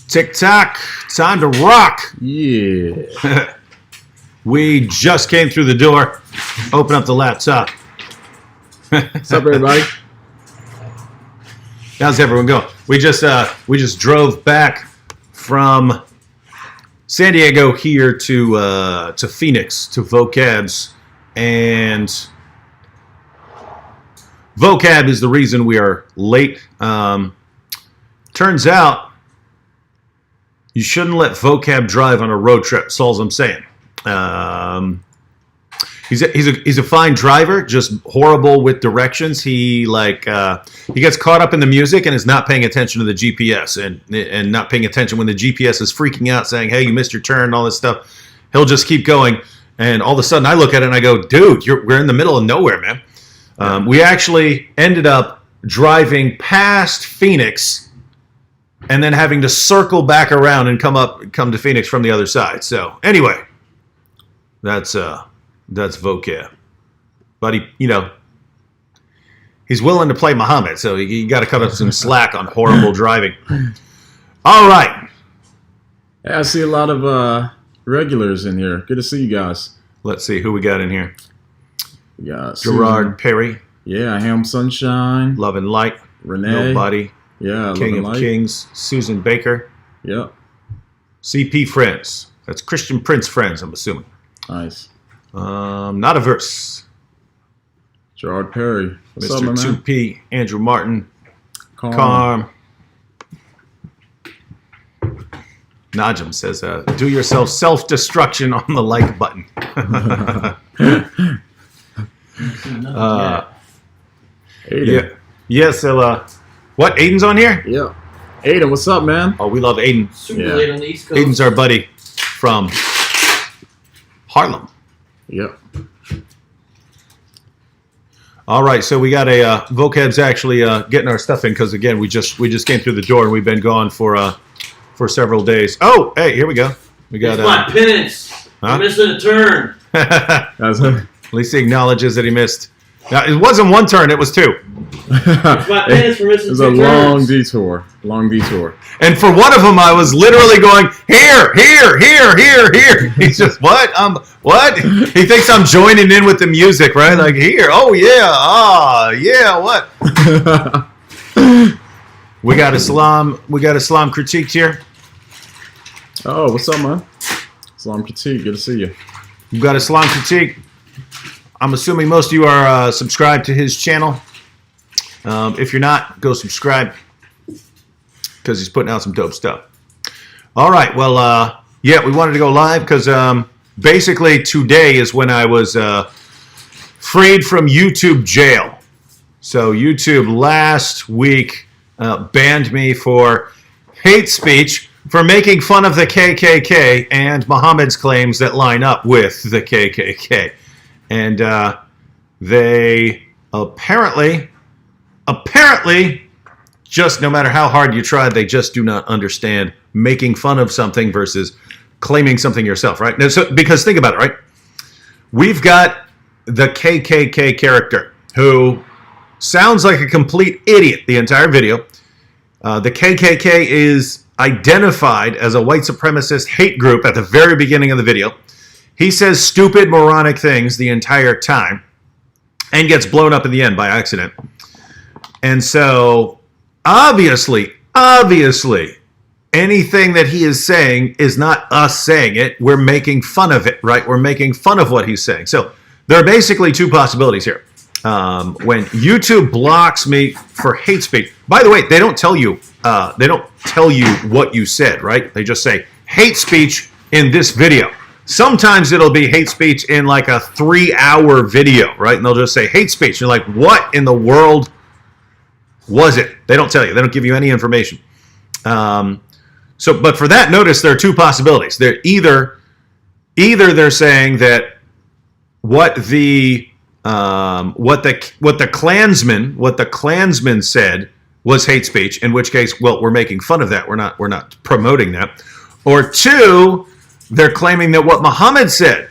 Tick-tock, time to rock. Yeah. We just came through the door. Open up the laptop. What's up, everybody? How's everyone going? We just drove back from San Diego here to Phoenix to Vocab's, and Vocab is the reason we are late. Turns out you shouldn't let Vocab drive on a road trip. That's all I'm saying. He's a fine driver, just horrible with directions. He gets caught up in the music and is not paying attention to the GPS and not paying attention when the GPS is freaking out, saying, "Hey, you missed your turn," and all this stuff. He'll just keep going, and all of a sudden I look at it and I go, "Dude, we're in the middle of nowhere, man." We actually ended up driving past Phoenix and then having to circle back around and come to Phoenix from the other side. So anyway, that's Vocab. But he's willing to play Muhammad, so you got to cut up some slack on horrible driving. All right. Hey, I see a lot of regulars in here. Good to see you guys. Let's see who we got in here. We got Gerard Perry. Yeah, Ham Sunshine. Love and Light. Renee. Nobody. Yeah, King of Kings. Susan Baker. Yep. CP Friends. That's Christian Prince Friends, I'm assuming. Nice. Not a verse. Gerard Perry. What's Mr. up, my man? 2P. Andrew Martin. Carm. Najim says, do yourself self-destruction on the like button. Aiden. Yeah, so, what, Aiden's on here? Yeah. Aiden, what's up, man? Oh, we love Aiden. Super late on the East Coast. Aiden's our buddy from Harlem. Yep. All right, so we got Vocab's actually getting our stuff in because, again, we just came through the door and we've been gone for several days. Oh, hey, here we go. We got it's my penance. I'm missing a turn. At least he acknowledges that he missed. Now, it wasn't one turn, it was two. It's my penance for missing two turns. It was a long detour. Long detour. And for one of them, I was literally going, here. He's just, what? What? He thinks I'm joining in with the music, right? Like, here. Oh, yeah. Yeah, what? We got Islam critiqued here. Oh, what's up, man? Islam critique. Good to see you. We've got Islam critique. I'm assuming most of you are subscribed to his channel. If you're not, go subscribe because he's putting out some dope stuff. All right. Well, yeah, we wanted to go live because basically today is when I was freed from YouTube jail. So YouTube last week banned me for hate speech for making fun of the KKK and Muhammad's claims that line up with the KKK. And they apparently, just no matter how hard you try, they just do not understand making fun of something versus claiming something yourself, right? Now, so, because think about it, right? We've got the KKK character who sounds like a complete idiot the entire video. The KKK is identified as a white supremacist hate group at the very beginning of the video. He says stupid, moronic things the entire time and gets blown up in the end by accident. And so, obviously, anything that he is saying is not us saying it. We're making fun of it, right? We're making fun of what he's saying. So, there are basically two possibilities here. When YouTube blocks me for hate speech, by the way, they don't tell you what you said, right? They just say hate speech in this video. Sometimes it'll be hate speech in like a 3-hour video, right? And they'll just say hate speech. You're like, what in the world was it? They don't tell you. They don't give you any information. But for that, notice there are two possibilities. They're either they're saying that what the Klansmen said was hate speech, in which case, well, we're making fun of that. We're not promoting that. Or two, they're claiming that what Muhammad said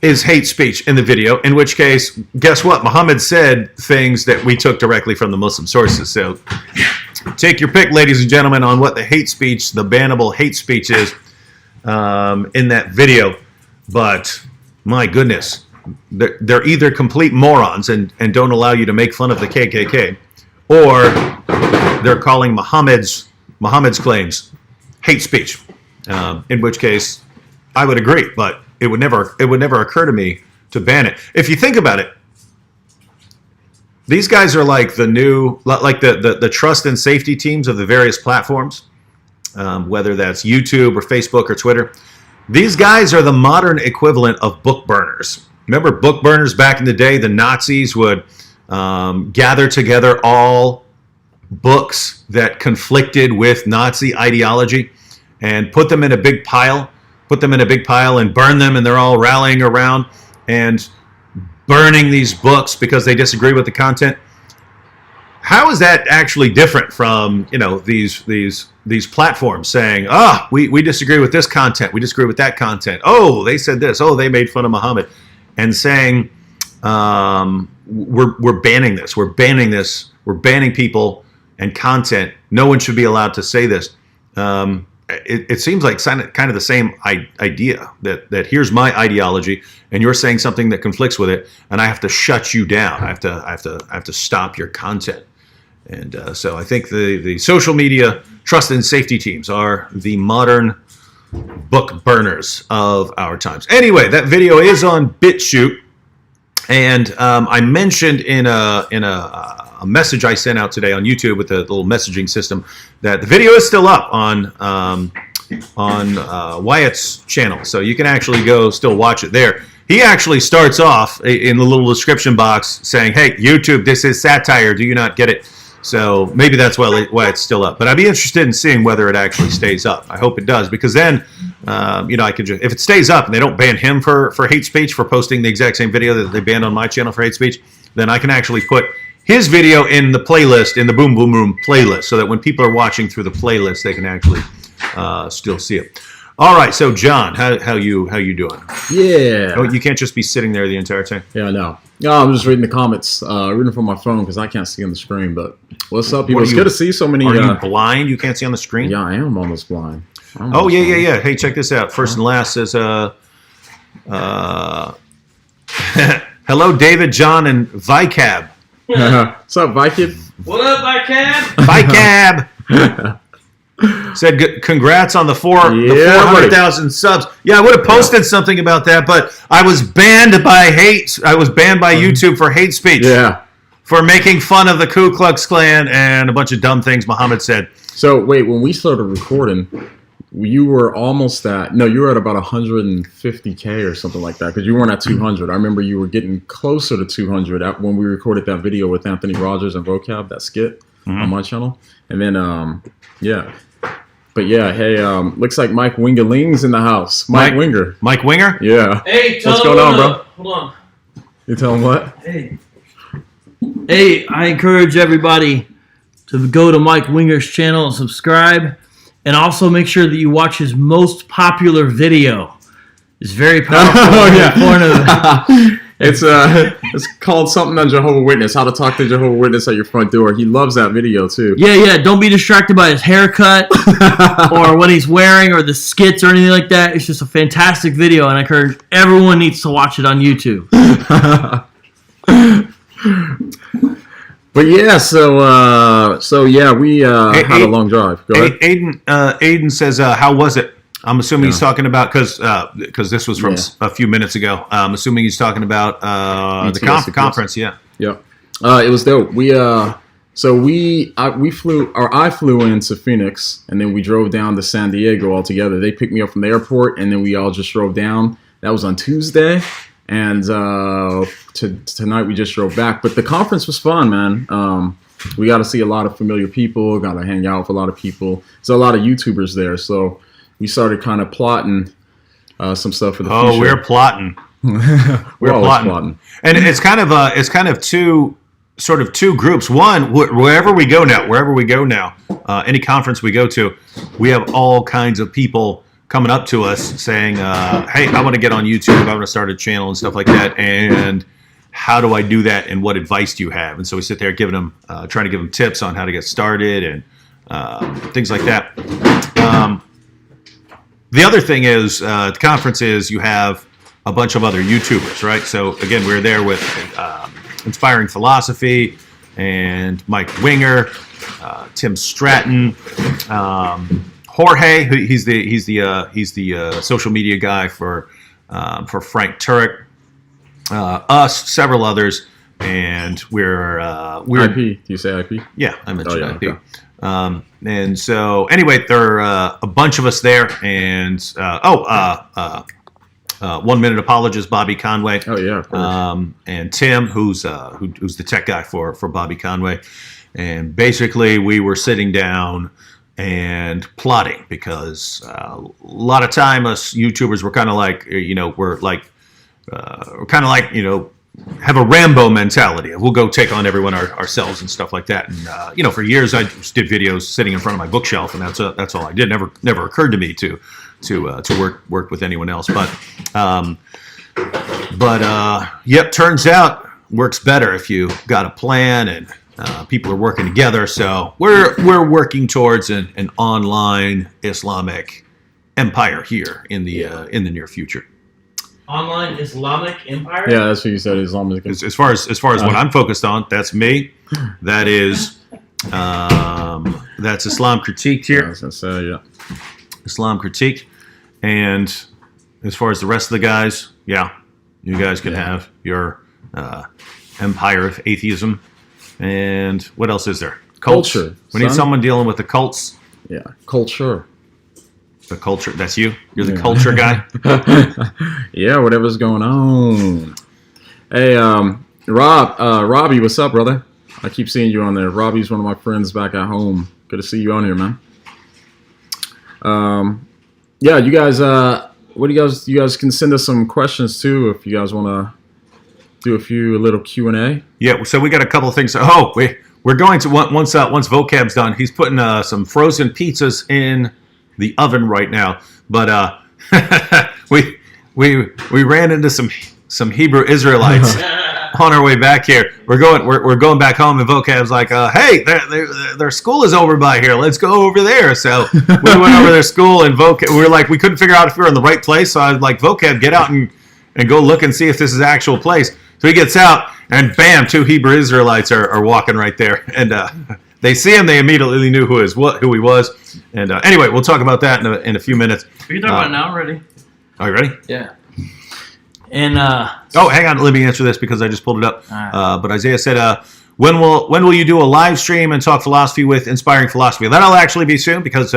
is hate speech in the video, in which case, guess what? Muhammad said things that we took directly from the Muslim sources. So Take your pick, ladies and gentlemen, on what the hate speech, the bannable hate speech is in that video. But my goodness, they're either complete morons and don't allow you to make fun of the KKK, or they're calling Muhammad's claims hate speech. In which case, I would agree, but it would never occur to me to ban it. If you think about it, these guys are like the new, like the trust and safety teams of the various platforms, whether that's YouTube or Facebook or Twitter. These guys are the modern equivalent of book burners. Remember book burners back in the day? The Nazis would gather together all books that conflicted with Nazi ideology and put them in a big pile, and burn them, and they're all rallying around and burning these books because they disagree with the content. How is that actually different from, these platforms saying, we disagree with this content, we disagree with that content, oh, they said this, oh, they made fun of Muhammad, and saying we're banning this, we're banning people and content, no one should be allowed to say this. It seems like kind of the same idea that here's my ideology and you're saying something that conflicts with it, and I have to shut you down. I have to stop your content. And so I think the social media trust and safety teams are the modern book burners of our times. Anyway, that video is on BitChute, and I mentioned in a message I sent out today on YouTube with the little messaging system that the video is still up on Wyatt's channel, so you can actually go still watch it there. He actually starts off in the little description box saying, "Hey, YouTube, this is satire. Do you not get it?" So maybe that's why it's still up. But I'd be interested in seeing whether it actually stays up. I hope it does, because then, I could just, if it stays up and they don't ban him for hate speech for posting the exact same video that they banned on my channel for hate speech, then I can actually put his video in the playlist, in the Boom Boom Room playlist, so that when people are watching through the playlist, they can actually still see it. All right, so John, how you doing? Yeah. Oh, you can't just be sitting there the entire time. Yeah, I know. No, I'm just reading the comments, reading from my phone because I can't see on the screen. But what's up, people? It's good to see so many. Are you blind? You can't see on the screen? Yeah, I am almost blind. Yeah. Hey, check this out. First and last says, hello, David, John, and Vocab. What's up, Vocab? What up, Vocab? Said congrats on the 400,000 subs. Yeah, I would have posted something about that, but I was banned by YouTube for hate speech. Yeah. For making fun of the Ku Klux Klan and a bunch of dumb things Muhammad said. So wait, when we started recording, you were almost you were at about 150K or something like that, because you weren't at 200. I remember you were getting closer to 200 when we recorded that video with Anthony Rogers and Vocab, that skit on my channel. And then, yeah. But yeah, hey, looks like Mike Wingerling's in the house. Mike Winger. Mike Winger? Yeah. Hey, what's going on, bro? Hold on. You tell him what? Hey, I encourage everybody to go to Mike Winger's channel and subscribe. And also make sure that you watch his most popular video. It's very powerful. Informative. It's called something on Jehovah's Witness, how to talk to Jehovah's Witness at your front door. He loves that video too. Yeah. Don't be distracted by his haircut or what he's wearing or the skits or anything like that. It's just a fantastic video, and I encourage everyone needs to watch it on YouTube. But yeah, so yeah, we had a long drive. Go ahead. Aiden says, how was it? I'm assuming he's talking about, because this was from a few minutes ago. I'm assuming he's talking about the conference. Yeah. Yep. It was dope. I flew into Phoenix, and then we drove down to San Diego all together. They picked me up from the airport, and then we all just drove down. That was on Tuesday, and tonight we just drove back. But the conference was fun, man. We got to see a lot of familiar people. Got to hang out with a lot of people. There's a lot of YouTubers there, so we started kind of plotting some stuff for the future. Oh, we're plotting. we're plotting. And it's kind of two groups. One, wherever we go now, any conference we go to, we have all kinds of people coming up to us saying, hey, I want to get on YouTube, I want to start a channel and stuff like that, and how do I do that, and what advice do you have? And so we sit there trying to give them tips on how to get started, and things like that. The other thing is, the conference is you have a bunch of other YouTubers, right? So again, we're there with Inspiring Philosophy and Mike Winger, Tim Stratton, Jorge. He's the social media guy for Frank Turek, us, several others, and we're IP. Do you say IP? Yeah, I mentioned IP. Okay. And so anyway, there are a bunch of us there, and 1 Minute Apologist Bobby Conway. Oh yeah, of course. And Tim, who's the tech guy for Bobby Conway, and basically we were sitting down and plotting because a lot of time us YouTubers were kind of like have a Rambo mentality. We'll go take on everyone ourselves and stuff like that. And for years I just did videos sitting in front of my bookshelf, and that's all I did. Never occurred to me to work with anyone else. But turns out works better if you got a plan and people are working together. So we're working towards an online Islamic empire here in the near future. Online Islamic empire? Yeah, that's what you said. Islamic. As far as what I'm focused on, that's me. That is that's Islam Critiqued here. Yeah, I was gonna say, yeah. Islam Critiqued. And as far as the rest of the guys, yeah, you guys can have your empire of atheism. And what else is there? Culture. We need someone dealing with the cults. Yeah, culture. The culture. That's you. You're the culture guy. Yeah, whatever's going on. Hey, Robbie, what's up, brother? I keep seeing you on there. Robbie's one of my friends back at home. Good to see you on here, man. Yeah, you guys. What do you guys? You guys can send us some questions too if you guys want to do a little Q&A. Yeah. So we got a couple of things. Oh, we're going to once Vocab's done. He's putting some frozen pizzas in the oven right now, but we ran into some Hebrew Israelites on our way back here. We're going back home, and Vocab's like, hey, their school is over by here. Let's go over there. So we went over their school, and we couldn't figure out if we were in the right place. So I was like, Vocab, get out and go look and see if this is the actual place. So he gets out, and bam, 2 Hebrew Israelites are walking right there, and they see him. They immediately knew who he was. And anyway, we'll talk about that in a few minutes. Are you talking about it now? I'm ready. Are you ready? Yeah. And hang on, let me answer this because I just pulled it up. Right. But Isaiah said, when will you do a live stream and talk philosophy with Inspiring Philosophy? That'll actually be soon because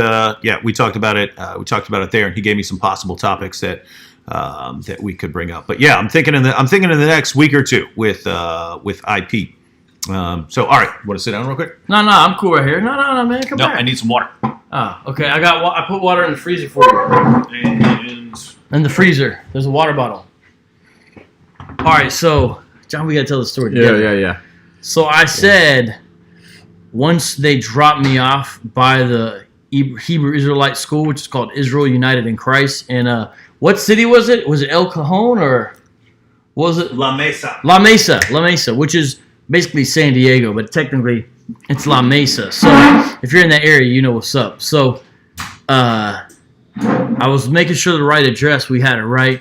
we talked about it. We talked about it there, and he gave me some possible topics that we could bring up. But yeah, I'm thinking in the next week or two with IP. So all right, want to sit down real quick? No, I'm cool right here. No, man, come back. I need some water. Oh, okay. I put water in the freezer for you. And in the freezer, there's a water bottle. All right, so John, we gotta tell the story together. Yeah. So I said, once they dropped me off by the Hebrew Israelite school, which is called Israel United in Christ, and what city was it? Was it El Cajon or was it La Mesa? La Mesa, which is basically San Diego, but technically it's La Mesa. So if you're in that area, you know what's up. So I was making sure the right address, we had it right.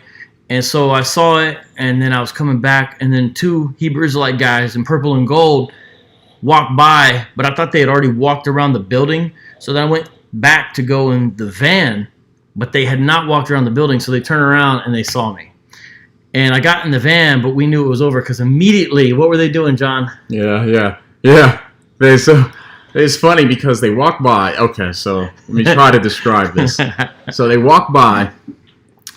And so I saw it, and then I was coming back, and then 2 Hebrew Israelite guys in purple and gold walked by, but I thought they had already walked around the building. So then I went back to go in the van, but they had not walked around the building, so they turned around and they saw me. And I got in the van, but we knew it was over because immediately, what were they doing, John? Yeah. It's funny because they walk by. Okay, so let me try to describe this. So they walk by,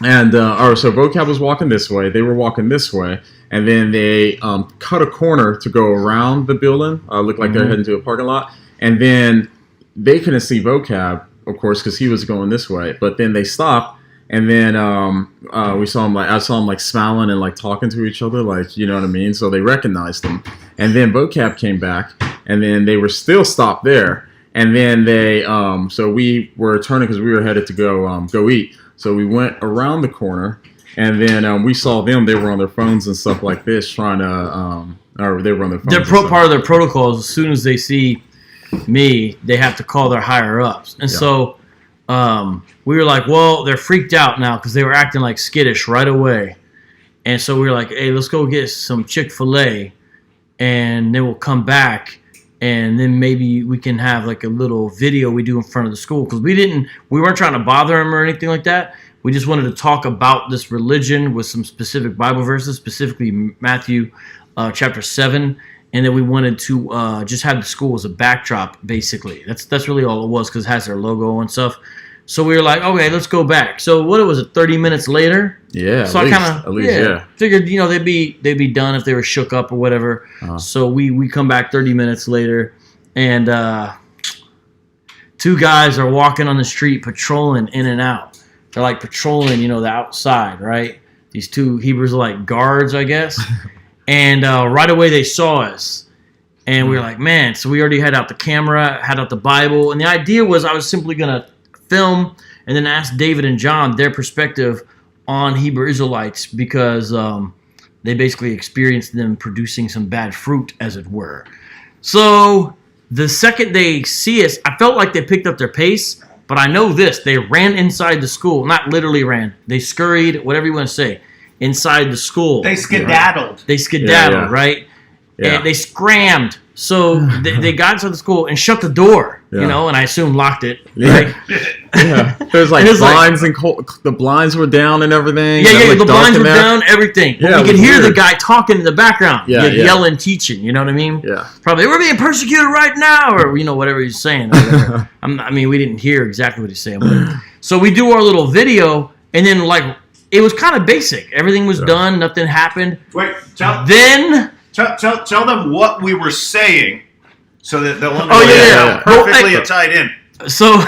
and so Vocab was walking this way. They were walking this way, and then they cut a corner to go around the building. Looked like they're heading to a parking lot, and then they couldn't see Vocab, of course, because he was going this way. But then they stopped. And then I saw him smiling and talking to each other, you know what I mean? So they recognized him. And then Vocab came back, and then they were still stopped there. And then they, so we were turning because we were headed to go eat. So we went around the corner, and then we saw them. They were on their phones and stuff like this, trying to, or they were on their phones. Part of their protocols. As soon as they see me, they have to call their higher ups. And so we were like, well, they're freaked out now because they were acting like skittish right away. And so we were like, hey, let's go get some Chick-fil-A, and then we'll come back, and then maybe we can have like a little video we do in front of the school, because we weren't trying to bother them or anything like that. We just wanted to talk about this religion with some specific Bible verses, specifically Matthew chapter 7, and then we wanted to just have the school as a backdrop, basically. That's really all it was, because it has their logo and stuff. So we were like, okay, let's go back. So what was it, 30 minutes later? Yeah, so at least, figured, they'd be done if they were shook up or whatever. So we come back 30 minutes later, and two guys are walking on the street patrolling in and out. They're like patrolling, the outside, right? These two Hebrews are like guards, I guess. And right away they saw us. And we were like, man, so we already had out the camera, had out the Bible. And the idea was I was simply going to film and then ask David and John their perspective on Hebrew Israelites, because they basically experienced them producing some bad fruit, as it were. So the second they see us, I felt like they picked up their pace, but I know this, they ran inside the school. Not literally ran. They scurried, whatever you want to say, inside the school. They skedaddled. Right? They skedaddled, right? Yeah. And they scrammed. So they got into the school and shut the door, and I assume locked it, right? Yeah. There's like blinds, and the blinds were down and everything. Yeah, the blinds were down, everything. But Yeah, we could hear weird. the guy talking in the background, yelling, teaching, you know what I mean? Yeah. Probably, we're being persecuted right now, or, whatever he's saying. We didn't hear exactly what he's saying. So we do our little video, and then, it was kind of basic. Everything was done. Nothing happened. Wait, Tell them what we were saying, so that they'll understand yeah. how perfectly it tied in. So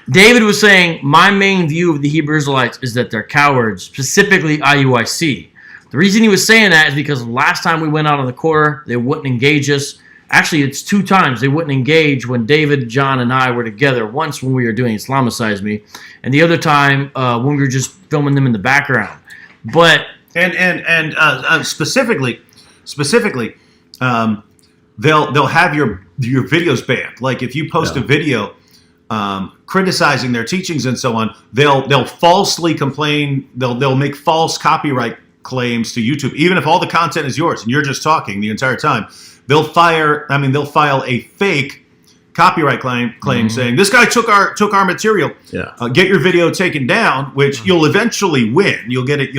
David was saying, my main view of the Hebrew Israelites is that they're cowards, specifically IUIC. The reason he was saying that is because last time we went out on the quarter, they wouldn't engage us. Actually, it's 2 times they wouldn't engage when David, John, and I were together. Once when we were doing Islamicize Me, and the other time when we were just filming them in the background. But specifically, they'll have your videos banned. Like if you post a video criticizing their teachings and so on, they'll falsely complain. They'll make false copyright claims to YouTube, even if all the content is yours and you're just talking the entire time. They'll file a fake copyright claim saying this guy took our material. Get your video taken down, which you'll eventually win. You'll get it.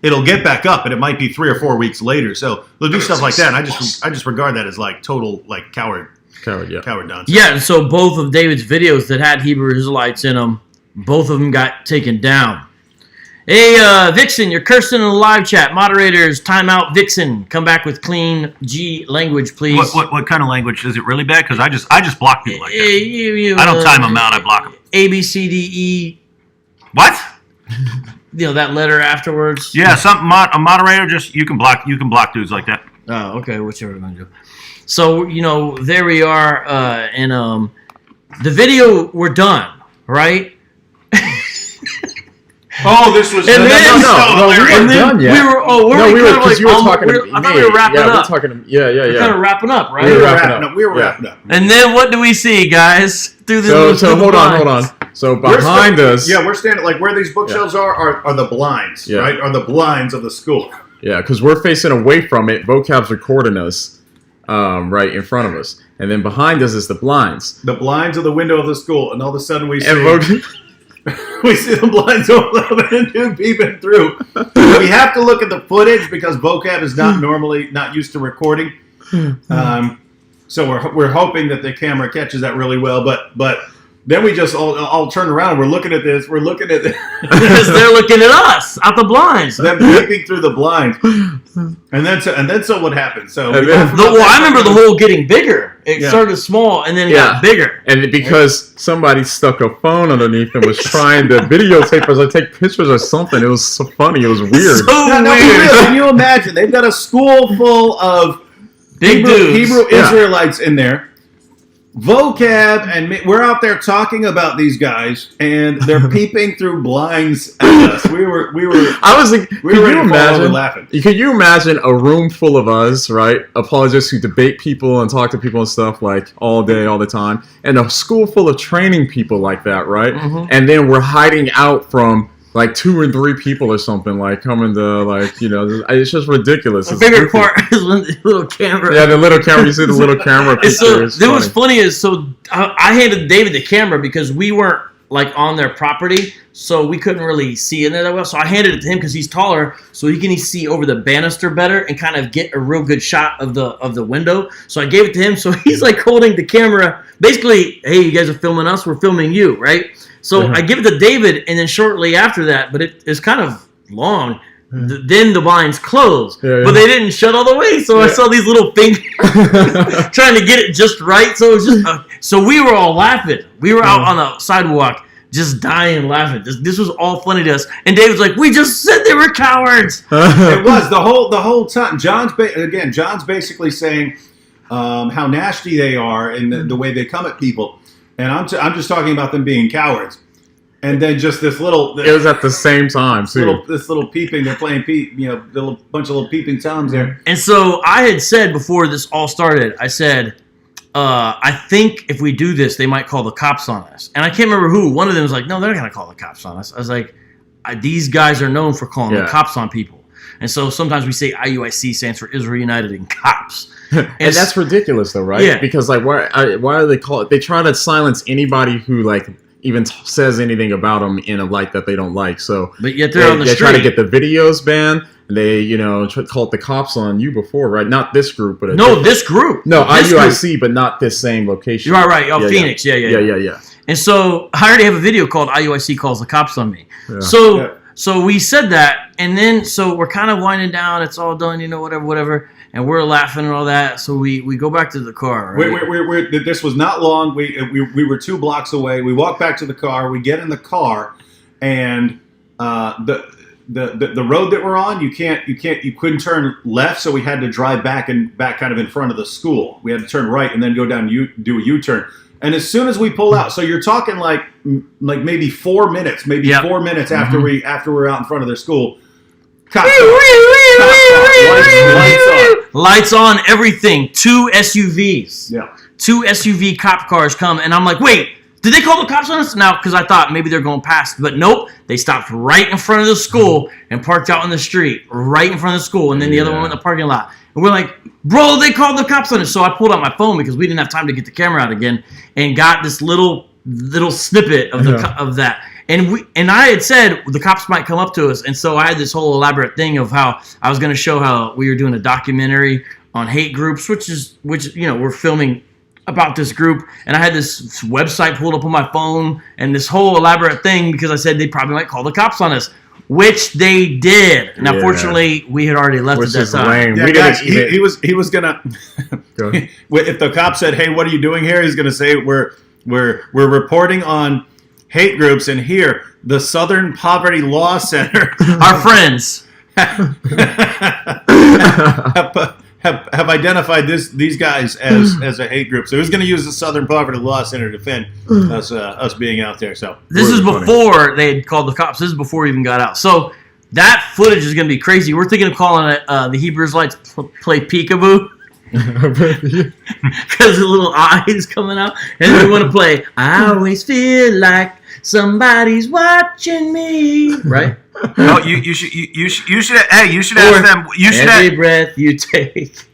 It'll get back up, and it might be 3 or 4 weeks later. So they'll do stuff like that. And I just regard that as like total like coward nonsense. Yeah, so both of David's videos that had Hebrew Israelites in them, both of them got taken down. Hey, Vixen, you're cursing in the live chat. Moderators, timeout. Vixen, come back with clean G language, please. What kind of language? Is it really bad? Because I just block people like that. I I don't time them out. I block them. A, B, C, D, E. What? That letter afterwards. Yeah, a moderator you can block dudes like that. Oh, okay, whichever we're gonna do. So there we are, and the video we're done, right? Oh, this was no, we weren't done yet. Because you were talking to me. I thought we were wrapping up. We're kind of wrapping up, right? We were wrapping up. And then what do we see, guys? Through this. So hold on. So behind us. Yeah, we're standing like where these bookshelves are the blinds, right? Are the blinds of the school. Yeah, because we're facing away from it. Vocab's recording us right in front of us. And then behind us is the blinds. The blinds of the window of the school. And all of a sudden we see... we see the blinds open and dude peeping through. We have to look at the footage because Vocab is not used to recording. So we're hoping that the camera catches that really well. But then we just all turn around and we're looking at this. We're looking at this. They're looking at us out the blinds. Them peeping through the blinds. And then so what happened? So I remember the hole getting bigger. It started small and then it got bigger. And because somebody stuck a phone underneath and was trying to videotape us or take pictures or something, it was so funny. It was weird. Weird. Can you imagine? They've got a school full of big dudes. Hebrew Israelites in there. Vocab and me, we're out there talking about these guys, and they're peeping through blinds at us. We were. I was like, we were ready to fall over laughing. Could you imagine a room full of us, right? Apologists who debate people and talk to people and stuff like all day, all the time, and a school full of training people like that, right? Mm-hmm. And then we're hiding out from like 2 or 3 people or something, like coming to like, you know, it's just ridiculous. The bigger part is when the little camera. Yeah, the little camera. You see the little camera picture. So what's funny is, so I handed David the camera because we weren't like on their property, so we couldn't really see in there that well. So I handed it to him because he's taller, so he can see over the banister better and kind of get a real good shot of the window. So I gave it to him, so he's like holding the camera, basically, hey, you guys are filming us, we're filming you, right? So I give it to David, and then shortly after that, but it's kind of long. Then the blinds closed, but they didn't shut all the way. So I saw these little fingers trying to get it just right. So it was just so we were all laughing. We were out on the sidewalk, just dying laughing. This was all funny to us. And David's like, "We just said they were cowards." It was the whole time. John's basically saying how nasty they are and the way they come at people. And I'm just talking about them being cowards. And then just this little... It was at the same time, too. This little peeping, they're playing bunch of little peeping Toms there. And so I had said before this all started, I said, I think if we do this, they might call the cops on us. And I can't remember who. One of them was like, no, they're not going to call the cops on us. I was like, these guys are known for calling the cops on people. And so sometimes we say IUIC stands for Israel United and Cops. And that's ridiculous, though, right? Yeah. Because like, why do they call it? They try to silence anybody who like even says anything about them in a light that they don't like. So, but yet they're on the street. They try to get the videos banned. They, called the cops on you before, right? Not this group, but this group. No, IUIC, but not this same location. You're right. Oh, Phoenix. Yeah. And so I already have a video called IUIC calls the cops on me. Yeah. So we said that, and then so we're kind of winding down. It's all done, whatever. And we're laughing and all that. So we go back to the car. Right? This was not long. We were 2 blocks away. We walk back to the car. We get in the car, and the road that we're on, you couldn't turn left, so we had to drive back kind of in front of the school. We had to turn right and then go down, do a U-turn. And as soon as we pull out, so you're talking like maybe 4 minutes, 4 minutes after we're out in front of their school. Lights on, everything. 2 SUVs. Yeah. 2 SUV cop cars come, and I'm like, wait, did they call the cops on us? Now, because I thought maybe they're going past, but nope. They stopped right in front of the school and parked out in the street, right in front of the school, and then the other one in the parking lot. And we're like, bro, they called the cops on us. So I pulled out my phone because we didn't have time to get the camera out again, and got this little snippet of of that. And I had said the cops might come up to us, and so I had this whole elaborate thing of how I was going to show how we were doing a documentary on hate groups, which we're filming about this group, and I had this website pulled up on my phone and this whole elaborate thing because I said they probably might call the cops on us, which they did. Now, fortunately, we had already left at that time. Yeah, guys, he was gonna. If the cop said, "Hey, what are you doing here?" He's gonna say, "We're reporting on hate groups, and here the Southern Poverty Law Center, our friends." Have identified these guys as a hate group. So he's going to use the Southern Poverty Law Center to defend us being out there. So this is before they had called the cops. This is before we even got out. So that footage is going to be crazy. We're thinking of calling it the Hebrew Israelites play peekaboo. Because the little eyes coming out. And we want to play I always feel like somebody's watching me. Right? No, you should ask them. Every breath you take,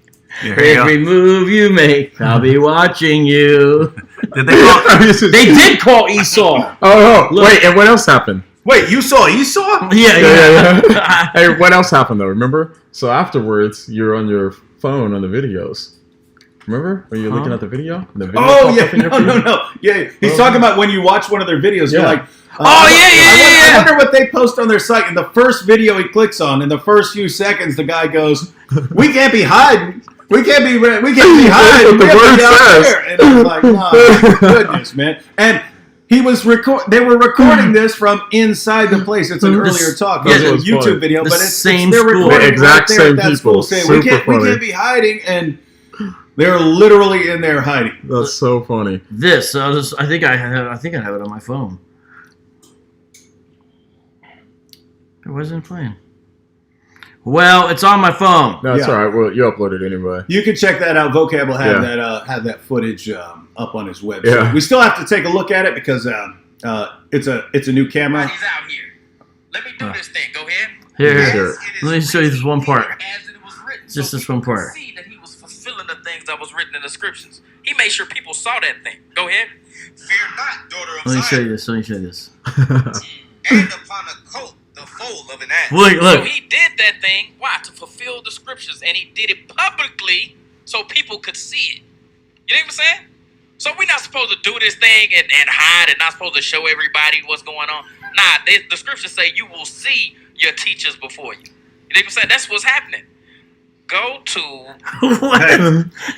every move you make, I'll be watching you. Did they call? They did call Esau. Oh, wait, and what else happened? Wait, you saw Esau? Yeah. Hey, what else happened though? Remember? So afterwards, you're on your phone on the videos. Remember when you're looking at the video? No. Yeah, he's talking about when you watch one of their videos. You're like, I wonder what they post on their site. And the first video he clicks on, in the first few seconds, the guy goes, "We can't be hiding. We can't be hiding." The word says. And I was like, "My goodness, man!" And he was they were recording this from inside the place. It's an earlier talk. It was a YouTube video, but it's same they're school. recording the exact right there same at that people. school saying we can't be hiding. And They're literally in there hiding. That's so funny. This, I think I have it on my phone. It wasn't playing. Well, it's on my phone. No, that's all right. Well, you upload it anyway. You can check that out. Vocab will have that footage up on his website. Yeah. We still have to take a look at it because it's a new camera. He's out here. Let me do this thing. Go ahead. Here, Sure. let me show you this one part. As it was written, Just so this one people could part. See that he was fulfilling the things that was written in the scriptures. He made sure people saw that thing. Go ahead. Fear not, daughter of Let me show you Zion. this. Let me show you this. And upon a coat, the foal of an ass. Look. So he did that thing. Why? To fulfill the scriptures, and he did it publicly so people could see it. You know what I'm saying? So we're not supposed to do this thing and hide, and not supposed to show everybody what's going on. Nah, the scriptures say you will see your teachers before you. You know what I'm saying? That's what's happening. Go to What?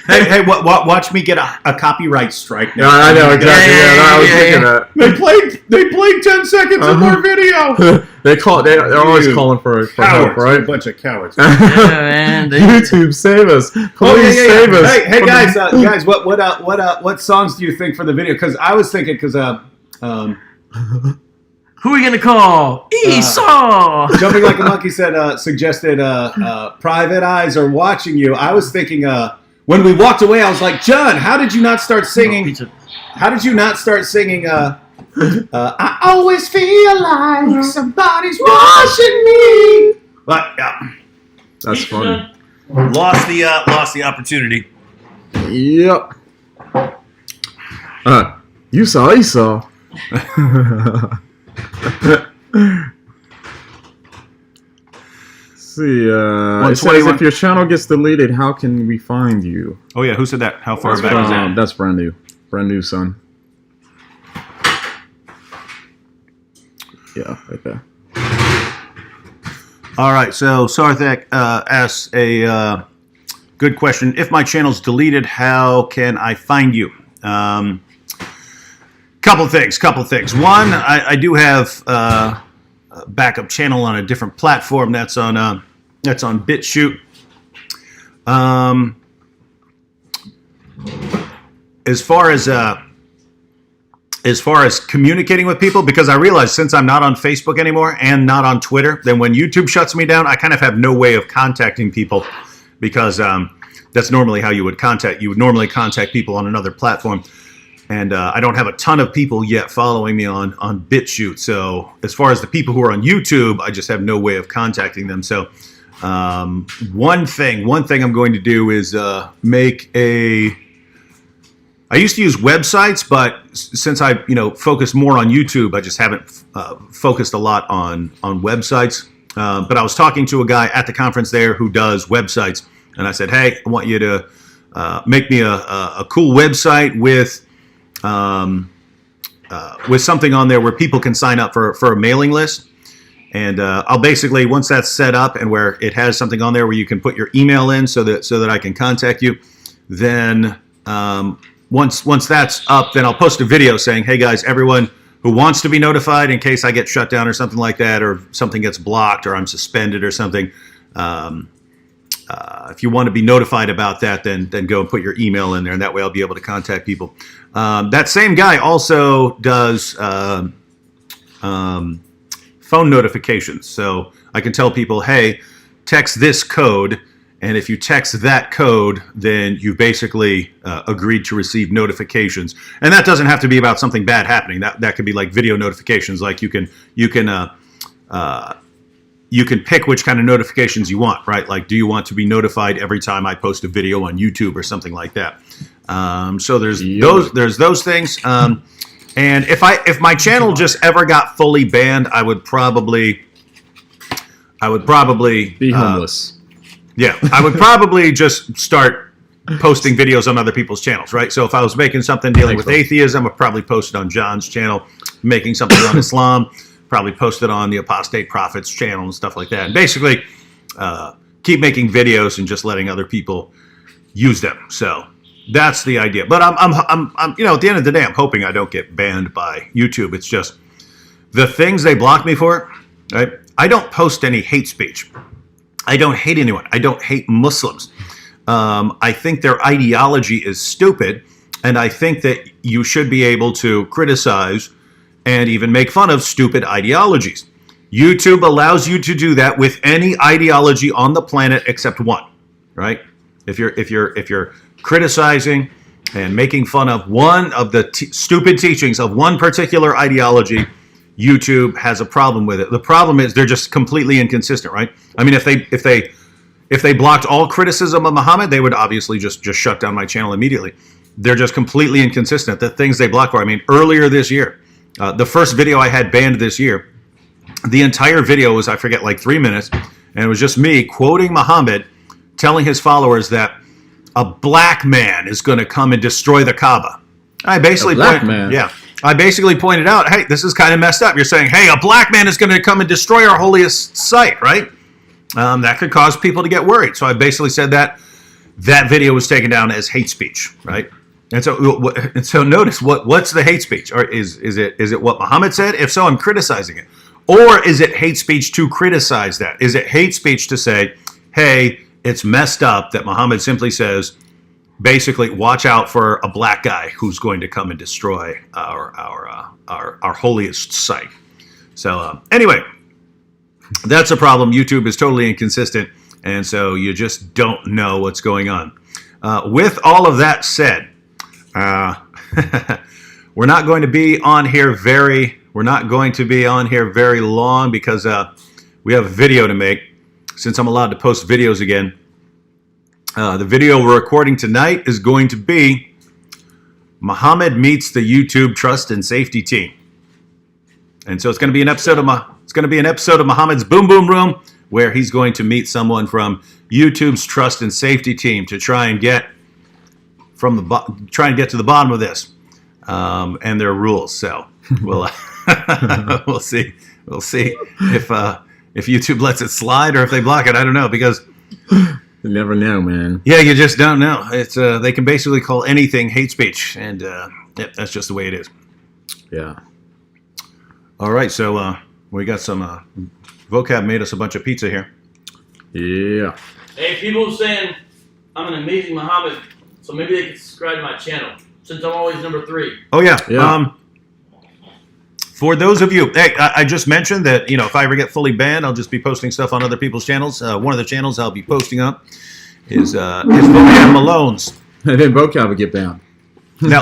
Hey, watch me get a copyright strike. No, I know exactly. I was thinking that. They played 10 seconds of our video. They're always calling for help, Cowards, right? a bunch of cowards. Yeah, man. YouTube, save us! Please save us! Hey, guys, what songs do you think for the video? Because I was thinking, Who are we gonna call? Esau. Jumping Like a Monkey suggested Private Eyes Are Watching You. I was thinking when we walked away, I was like, John, how did you not start singing? How did you not start singing? I always feel like somebody's watching me. But yeah, That's funny. lost the opportunity. Yep. You saw Esau. See, it says if your channel gets deleted, how can we find you? Oh yeah, who said that? How far That's back is that? That's brand new, son. Yeah, right there. All right, so Sarthak asks a good question. If my channel's deleted, how can I find you? Couple things. One, I do have a backup channel on a different platform. That's on BitChute. As far as communicating with people, because I realize since I'm not on Facebook anymore and not on Twitter, then when YouTube shuts me down, I kind of have no way of contacting people because that's normally how you would contact. You would normally contact people on another platform. And I don't have a ton of people yet following me on BitChute. So as far as the people who are on YouTube, I just have no way of contacting them. So one thing I'm going to do is make a... I used to use websites, but since I focus more on YouTube, I just haven't focused a lot on websites. But I was talking to a guy at the conference there who does websites. And I said, hey, I want you to make me a cool website with something on there where people can sign up for a mailing list. And I'll basically, once that's set up and where it has something on there where you can put your email in so that I can contact you, then once that's up, then I'll post a video saying, hey guys, everyone who wants to be notified in case I get shut down or something like that, or something gets blocked or I'm suspended or something, if you want to be notified about that, then go and put your email in there, and that way I'll be able to contact people. That same guy also does phone notifications. So I can tell people, hey, text this code, and if you text that code, then you've basically agreed to receive notifications. And that doesn't have to be about something bad happening. That could be like video notifications. Like you can pick which kind of notifications you want, right? Like, do you want to be notified every time I post a video on YouTube or something like that? So there's those things. And if my channel just ever got fully banned, I would probably Be homeless. Yeah, I would probably just start posting videos on other people's channels, right? So if I was making something dealing with atheism, I'd probably post it on John's channel. Making something on Islam, probably post it on the Apostate Prophets channel and stuff like that. And basically, keep making videos and just letting other people use them. So that's the idea. But I'm at the end of the day, I'm hoping I don't get banned by YouTube. It's just the things they block me for, right? I don't post any hate speech. I don't hate anyone. I don't hate Muslims. I think their ideology is stupid, and I think that you should be able to criticize and even make fun of stupid ideologies. YouTube allows you to do that with any ideology on the planet except one, right? If you're criticizing and making fun of one of the stupid teachings of one particular ideology, YouTube has a problem with it. The problem is they're just completely inconsistent, right? I mean, if they blocked all criticism of Muhammad, they would obviously just shut down my channel immediately. They're just completely inconsistent. The things they block for. I mean, earlier this year, the first video I had banned this year, the entire video was, I forget, like 3 minutes, and it was just me quoting Muhammad, telling his followers that a black man is going to come and destroy the Kaaba. I basically I basically pointed out, hey, this is kind of messed up. You're saying, hey, a black man is going to come and destroy our holiest site, right? That could cause people to get worried. So I basically said that video was taken down as hate speech, right? And so notice what's the hate speech? Or is it what Muhammad said? If so, I'm criticizing it. Or is it hate speech to criticize that? Is it hate speech to say, hey, it's messed up that Muhammad simply says, basically, watch out for a black guy who's going to come and destroy our holiest site. So anyway, that's a problem. YouTube is totally inconsistent, and so you just don't know what's going on. With all of that said, we're not going to be on here very long because we have a video to make. Since I'm allowed to post videos again, the video we're recording tonight is going to be Muhammad meets the YouTube Trust and Safety Team, and so it's going to be an episode of Muhammad's Boom Boom Room, where he's going to meet someone from YouTube's Trust and Safety Team to try and get to the bottom of this and their rules. So we'll see if YouTube lets it slide or if they block it. I don't know, because you never know, man. Yeah, you just don't know. It's they can basically call anything hate speech, and that's just the way it is. Yeah. All right, so we got some Vocab made us a bunch of pizza here. Yeah. Hey, people saying I'm an amazing Muhammad, so maybe they can subscribe to my channel since I'm always number 3. Oh yeah. For those of you, hey, I just mentioned that, if I ever get fully banned, I'll just be posting stuff on other people's channels. One of the channels I'll be posting up is Vocab Malone's. And then Vocab will get banned. Now,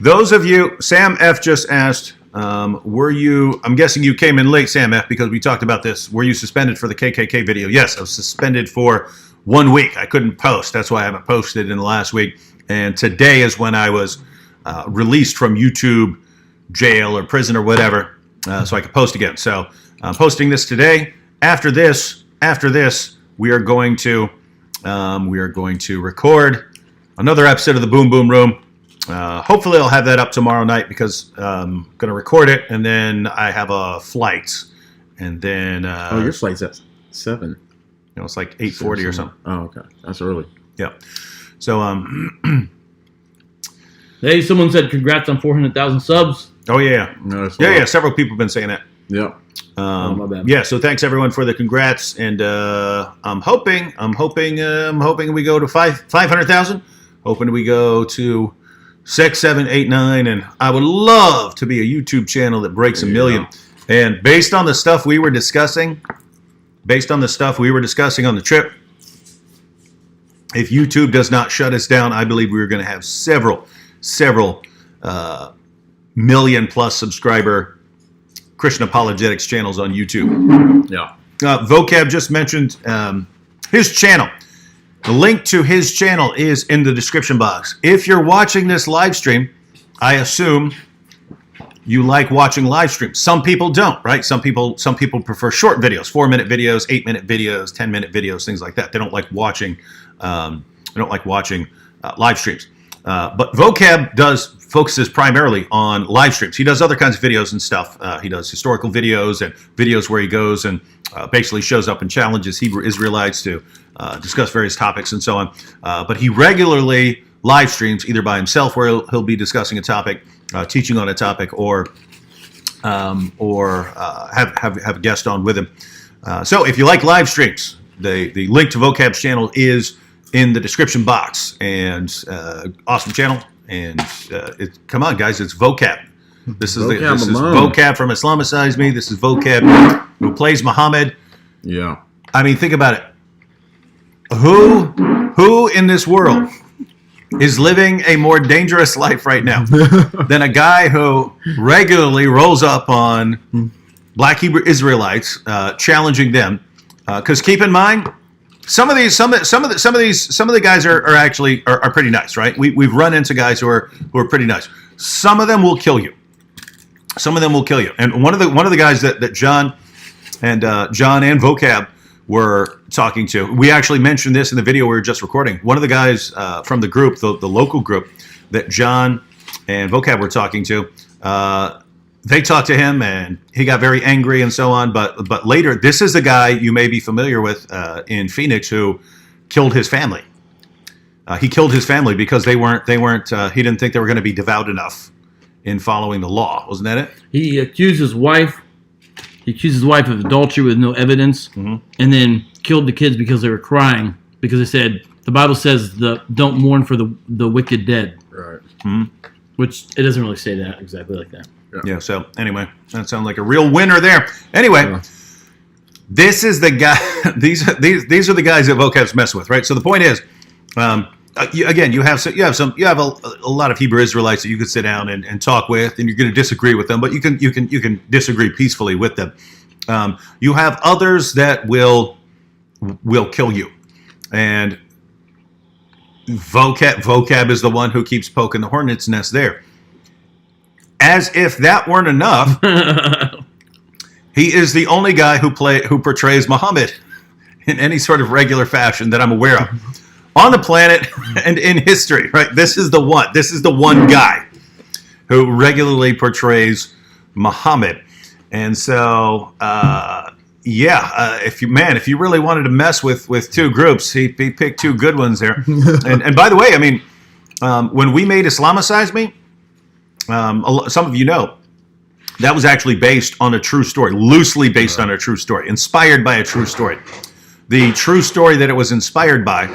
those of you, Sam F just asked, I'm guessing you came in late, Sam F, because we talked about this. Were you suspended for the KKK video? Yes, I was suspended for 1 week. I couldn't post. That's why I haven't posted in the last week. And today is when I was released from YouTube jail or prison or whatever, so I could post again. So I'm posting this today. After this, we are going to record another episode of the Boom Boom Room. Hopefully I'll have that up tomorrow night because I'm going to record it, and then I have a flight, and then your flight's at 7. It's like 8:40 or something. Oh, okay, that's early. Yeah. So Hey, someone said congrats on 400,000 subs. Oh yeah, no, yeah. Several people have been saying that. Yeah. My bad. Yeah. So thanks everyone for the congrats, and I'm hoping we go to 500,000. Hoping we go to 6, 7, 8, 9, and I would love to be a YouTube channel that breaks 1 million. And based on the stuff we were discussing on the trip, if YouTube does not shut us down, I believe we're going to have several million-plus subscriber Christian apologetics channels on YouTube. Yeah. Vocab just mentioned his channel. The link to his channel is in the description box. If you're watching this live stream, I assume you like watching live streams. Some people don't, right? Some people prefer short videos, 4-minute videos, 8-minute videos, 10-minute videos, things like that. They don't like watching. Live streams. But Vocab focuses primarily on live streams. He does other kinds of videos and stuff. He does historical videos and videos where he goes and basically shows up and challenges Hebrew Israelites to discuss various topics and so on. But he regularly live streams either by himself, where he'll be discussing a topic, teaching on a topic, or have a guest on with him. So if you like live streams, the link to Vocab's channel is in the description box. And awesome channel. And come on, guys, it's Vocab. This is Vocab from Islamicize Me. This is Vocab who plays Muhammad. Yeah. I mean, think about it. Who in this world is living a more dangerous life right now than a guy who regularly rolls up on Black Hebrew Israelites, challenging them? Because keep in mind, some of the guys are actually pretty nice, right? We've run into guys who are pretty nice. Some of them will kill you. Some of them will kill you. And one of the guys that John and Vocab were talking to, we actually mentioned this in the video we were just recording. One of the guys from the group, the local group that John and Vocab were talking to, they talked to him and he got very angry and so on. But later, this is the guy you may be familiar with in Phoenix who killed his family. He killed his family because they weren't. He didn't think they were going to be devout enough in following the law. Wasn't that it? He accused his wife. He accused his wife of adultery with no evidence, and then killed the kids because they were crying because they said the Bible says don't mourn for the wicked dead. Right. Which it doesn't really say that exactly like that. Yeah. So anyway, that sounds like a real winner there. Anyway, this is the guy. These are the guys that Vocab's messing with, right? So the point is, again, you have a lot of Hebrew Israelites that you could sit down and talk with, and you're going to disagree with them, but you can disagree peacefully with them. You have others that will kill you, and Vocab is the one who keeps poking the hornet's nest there. As if that weren't enough, he is the only guy who portrays Muhammad in any sort of regular fashion that I'm aware of on the planet and in history. Right? This is the one. This is the one guy who regularly portrays Muhammad. And so, if you really wanted to mess with two groups, he picked two good ones there. And by the way, I mean, when we made Islamicize Me, some of you know, that was actually based on a true story, loosely based on a true story, inspired by a true story. The true story that it was inspired by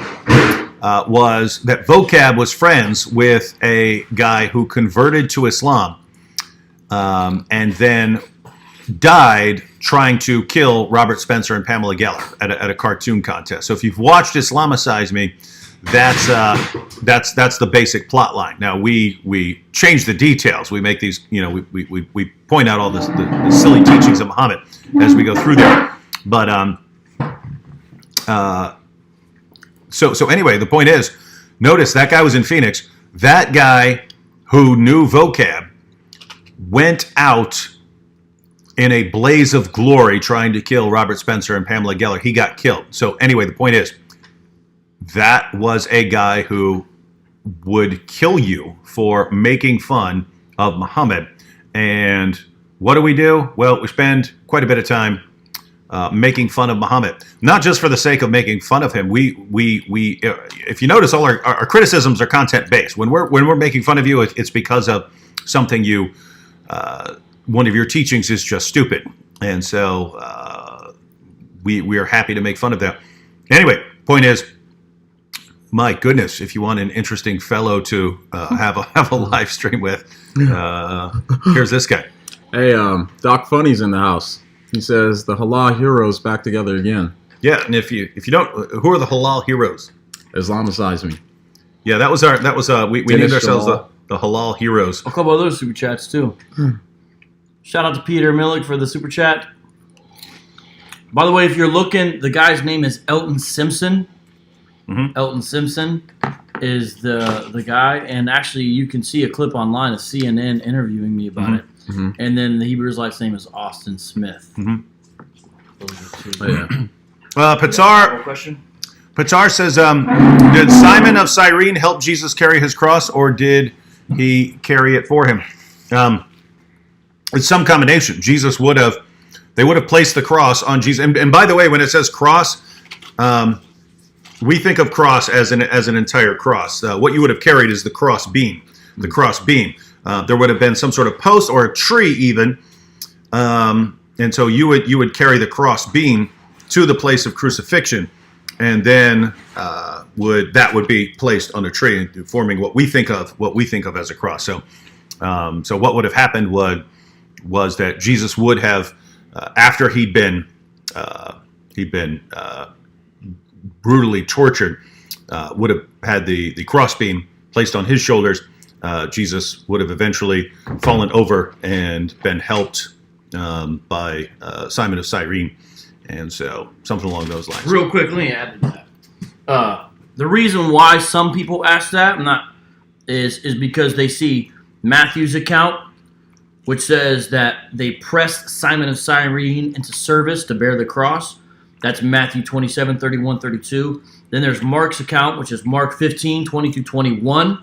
was that Vocab was friends with a guy who converted to Islam and then died trying to kill Robert Spencer and Pamela Geller at a cartoon contest. So if you've watched Islamicize Me, that's the basic plot line. Now we change the details. We make these, we point out all the silly teachings of Muhammad as we go through there. But so anyway, the point is, notice that guy was in Phoenix. That guy who knew Vocab went out in a blaze of glory trying to kill Robert Spencer and Pamela Geller. He got killed. So anyway, the point is, that was a guy who would kill you for making fun of Muhammad. And what do? Well, we spend quite a bit of time making fun of Muhammad, not just for the sake of making fun of him. We if you notice, all our criticisms are content based. When we're making fun of you, it's because of something one of your teachings is just stupid, and so we are happy to make fun of that. Anyway, point is, my goodness, if you want an interesting fellow to have a live stream with, here's this guy. Hey, Doc Funny's in the house. He says the halal heroes back together again. Yeah, and if you don't, who are the halal heroes? Islamicize Me. Yeah, that was we named ourselves the halal heroes. A couple other super chats too. Shout out to Peter Millick for the super chat. By the way, if you're looking, the guy's name is Elton Simpson. Elton Simpson is the guy, and actually you can see a clip online of CNN interviewing me about it. And then the Hebrew Israelites' name is Austin Smith. Patar says, did Simon of Cyrene help Jesus carry his cross, or did he carry it for him? It's some combination. They would have placed the cross on Jesus. And by the way, when it says cross, we think of cross as an entire cross. What you would have carried is the cross beam. The cross beam. There would have been some sort of post or a tree even, and so you would carry the cross beam to the place of crucifixion, and then would be placed on a tree, forming what we think of as a cross. So what would have happened was that Jesus would have, after he'd been brutally tortured, would have had the crossbeam placed on his shoulders. Jesus would have eventually fallen over and been helped by Simon of Cyrene, and so something along those lines. Real quick, let me add to that. The reason why some people ask that is because they see Matthew's account, which says that they pressed Simon of Cyrene into service to bear the cross. That's Matthew 27, 31, 32. Then there's Mark's account, which is Mark 15, 20 through 21,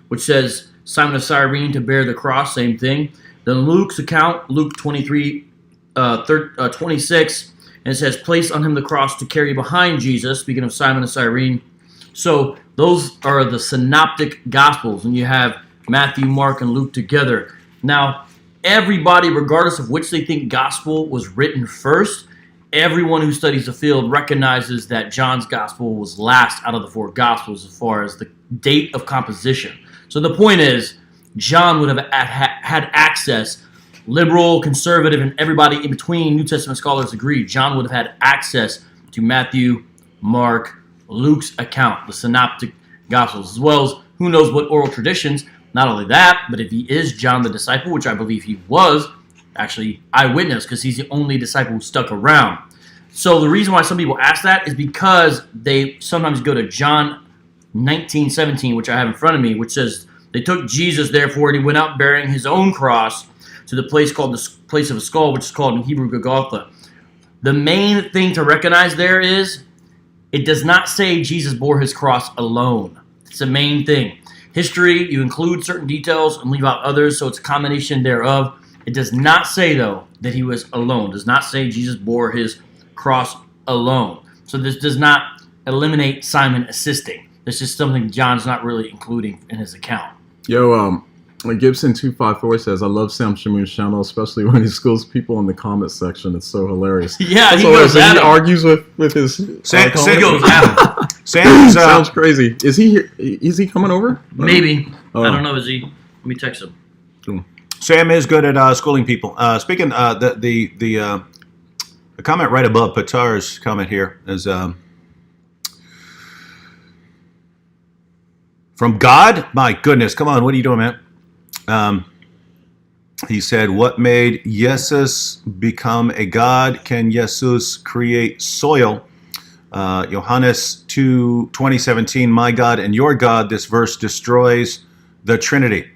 which says Simon of Cyrene to bear the cross, same thing. Then Luke's account, Luke 23, 26, and it says, place on him the cross to carry behind Jesus, speaking of Simon of Cyrene. So those are the synoptic gospels, and you have Matthew, Mark, and Luke together. Now, everybody, regardless of which they think gospel was written first, everyone who studies the field recognizes that John's gospel was last out of the four gospels as far as the date of composition. So the point is, John would have had access, liberal, conservative, and everybody in between, New Testament scholars agree, John would have had access to Matthew, Mark, Luke's account, the synoptic gospels, as well as who knows what oral traditions. Not only that, but if he is John the disciple, which I believe he was, actually eyewitness, because he's the only disciple who stuck around. So the reason why some people ask that is because they sometimes go to John 19:17, which I have in front of me, which says, they took Jesus, therefore, and he went out bearing his own cross to the place called the place of a skull, which is called in Hebrew Golgotha. The main thing to recognize there is, it does not say Jesus bore his cross alone. It's the main thing. History, you include certain details and leave out others, so it's a combination thereof. It does not say, though, that he was alone. It does not say Jesus bore his cross alone. So this does not eliminate Simon assisting. This is something John's not really including in his account. Yo, Gibson 254 says, I love Sam Shamoon's channel, especially when he schools people in the comment section. It's so hilarious. Yeah, That's he goes at he him. argues with his Sam goes at him. Sam's, sounds crazy. Is he coming over? Maybe. Oh. I don't know. Is he? Let me text him. Cool. Sam is good at schooling people. Speaking, the comment right above Patar's comment here is from God. My goodness, come on, what are you doing, man? He said, "What made Jesus become a god? Can Jesus create soil?" Johannes 2:2017. My God and your God. This verse destroys the Trinity.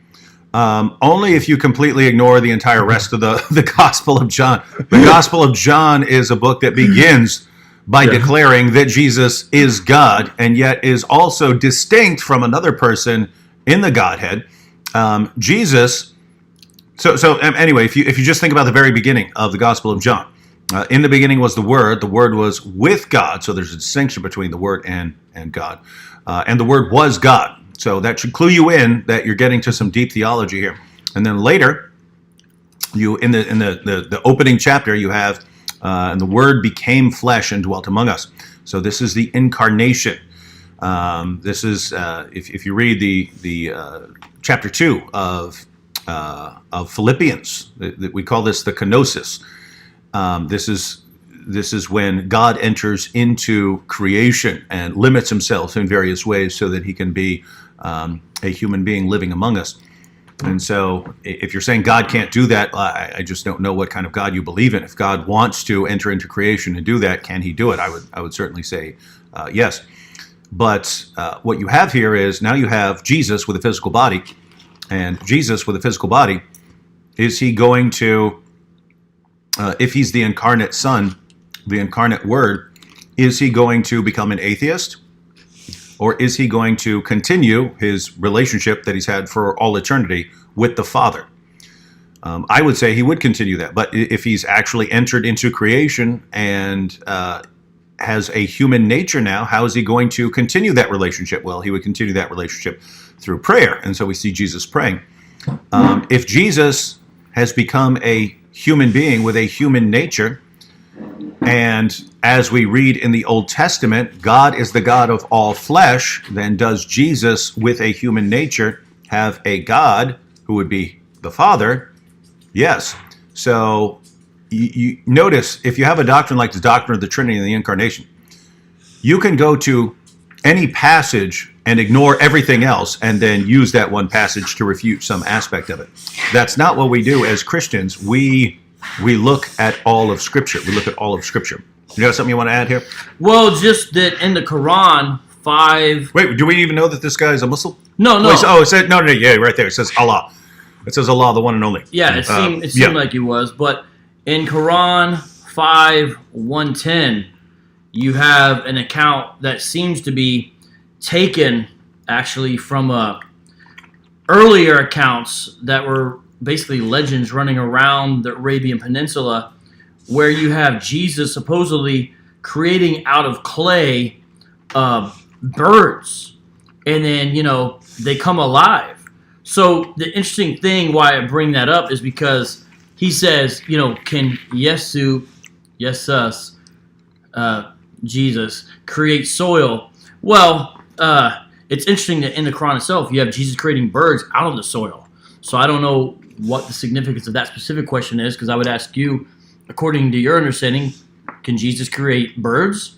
Only if you completely ignore the entire rest of the Gospel of John. The Gospel of John is a book that begins by declaring that Jesus is God and yet is also distinct from another person in the Godhead. Jesus. So anyway, if you just think about the very beginning of the Gospel of John, in the beginning was the Word was with God. So there's a distinction between the Word and God, and the Word was God. So that should clue you in that you're getting to some deep theology here. And then later, you in the opening chapter, you have and the Word became flesh and dwelt among us. So this is the incarnation. This is if you read the chapter 2 of Philippians, we call this the kenosis. This is when God enters into creation and limits himself in various ways so that he can be a human being living among us. And so if you're saying God can't do that, I just don't know what kind of God you believe in. If God wants to enter into creation and do that, can he do it? I would certainly say yes. But what you have here is now you have Jesus with a physical body. And Jesus with a physical body, is he going to, if he's the incarnate Son, the incarnate Word, is he going to become an atheist? Or is he going to continue his relationship that he's had for all eternity with the Father? I would say he would continue that. But if he's actually entered into creation and has a human nature now, how is he going to continue that relationship? Well, he would continue that relationship through prayer. And so we see Jesus praying. If Jesus has become a human being with a human nature, And as we read in the Old Testament, God is the God of all flesh. Then does Jesus, with a human nature, have a God who would be the Father? Yes. So you notice, if you have a doctrine like the doctrine of the Trinity and the Incarnation, you can go to any passage and ignore everything else and then use that one passage to refute some aspect of it. That's not what we do as Christians. We look at all of Scripture. We look at all of Scripture. You got something you want to add here? Well, just that in the Quran, 5... Wait, do we even know that this guy is a Muslim? No. Oh, it said, no, yeah, right there. It says Allah. It says Allah, the one and only. Yeah, it seemed like he was. But in Quran 5:110, you have an account that seems to be taken actually from earlier accounts that were basically legends running around the Arabian Peninsula, where you have Jesus supposedly creating out of clay birds, and then they come alive. So the interesting thing why I bring that up is because he says, can Jesus create soil? Well, it's interesting that in the Quran itself, you have Jesus creating birds out of the soil. So I don't know what the significance of that specific question is, because I would ask you, according to your understanding, can Jesus create birds?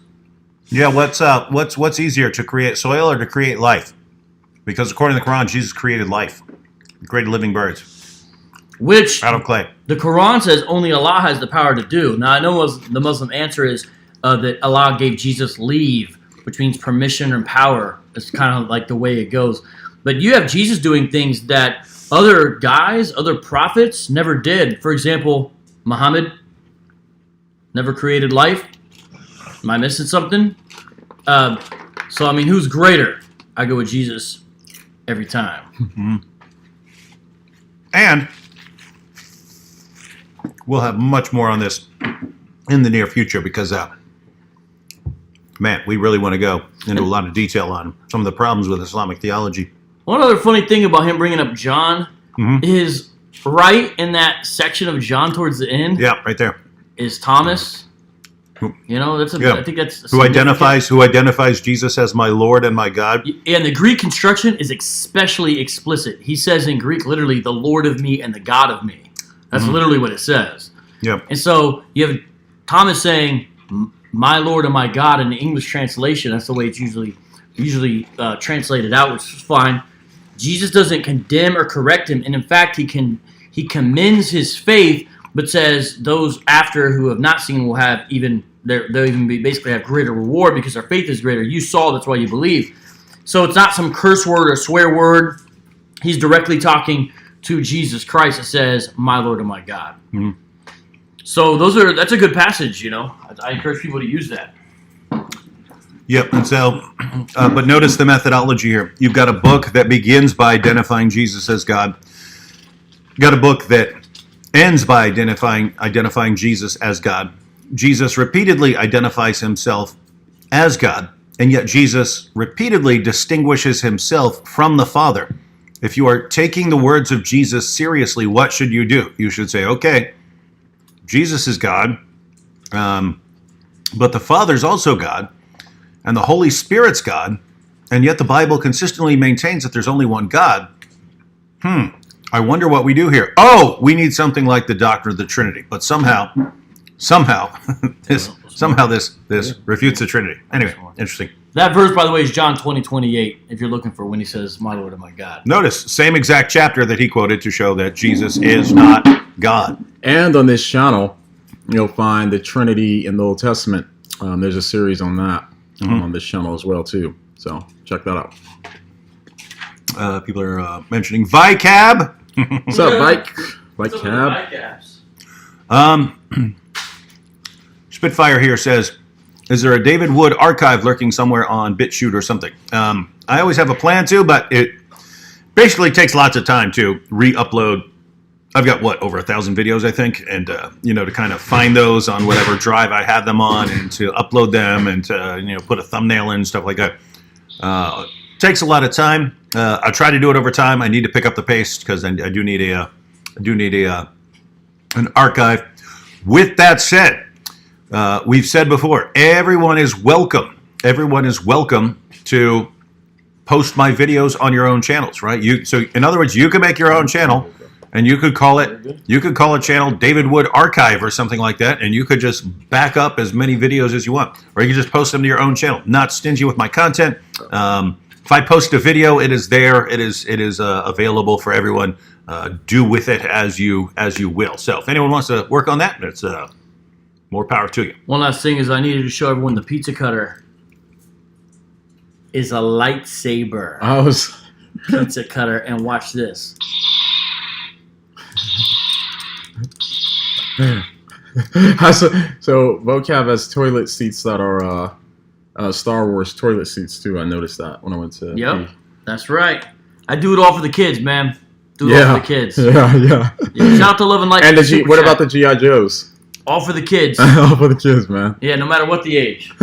Yeah, what's easier, to create soil or to create life? Because according to the Quran, Jesus created life. He created living birds. Which out of clay. The Quran says only Allah has the power to do. Now, I know the Muslim answer is that Allah gave Jesus leave, which means permission and power. It's kind of like the way it goes. But you have Jesus doing things that other guys, other prophets never did. For example, Muhammad never created life. Am I missing something? So, who's greater? I go with Jesus every time. Mm-hmm. And we'll have much more on this in the near future because, we really want to go into a lot of detail on some of the problems with Islamic theology. One other funny thing about him bringing up John is right in that section of John towards the end. Yeah, right there. Is Thomas. I think that's who identifies Jesus as my Lord and my God. And the Greek construction is especially explicit. He says in Greek, literally, the Lord of me and the God of me. That's literally what it says. Yeah. And so you have Thomas saying, my Lord and my God in the English translation. That's the way it's usually translated out, which is fine. Jesus doesn't condemn or correct him, and in fact, he commends his faith, but says those after who have not seen will have they'll even basically have greater reward because their faith is greater. You saw, that's why you believe. So it's not some curse word or swear word. He's directly talking to Jesus Christ. It says, "My Lord and my God." Mm-hmm. So that's a good passage. I encourage people to use that. Yep, and so, but notice the methodology here. You've got a book that begins by identifying Jesus as God. You've got a book that ends by identifying Jesus as God. Jesus repeatedly identifies himself as God, and yet Jesus repeatedly distinguishes himself from the Father. If you are taking the words of Jesus seriously, what should you do? You should say, okay, Jesus is God, but the Father's also God, and the Holy Spirit's God, and yet the Bible consistently maintains that there's only one God. I wonder what we do here. Oh, we need something like the doctrine of the Trinity, but somehow this refutes the Trinity. Anyway, interesting. That verse, by the way, is John 20:28, if you're looking for when he says, my Lord and my God. Notice, same exact chapter that he quoted to show that Jesus is not God. And on this channel, you'll find the Trinity in the Old Testament. There's a series on that on this channel as well, too. So check that out. People are mentioning Vocab. What's up, Vocab? Spitfire here says, is there a David Wood archive lurking somewhere on BitChute or something? I always have a plan to, but it basically takes lots of time to re-upload. I've got, over 1,000 videos, I think, and, to kind of find those on whatever drive I have them on and to upload them and to, put a thumbnail in, stuff like that. Takes a lot of time. I try to do it over time. I need to pick up the pace because I do need an archive. With that said, we've said before, everyone is welcome. Everyone is welcome to post my videos on your own channels, right? So in other words, you can make your own channel, and you could call it channel David Wood Archive or something like that, and you could just back up as many videos as you want, or you could just post them to your own channel. Not stingy with my content. If I post a video, it is there. It is available for everyone. Do with it as you will. So if anyone wants to work on that, it's more power to you. One last thing is I needed to show everyone the pizza cutter is a lightsaber pizza cutter, and watch this. So Vocab has toilet seats that are Star Wars toilet seats too. I noticed that when I went to. Yep, that's right. I do it all for the kids, man. Do it all for the kids. Yeah. Shout out to Love and Light. And what about the G.I. Joes? All for the kids. All for the kids, man. Yeah, no matter what the age.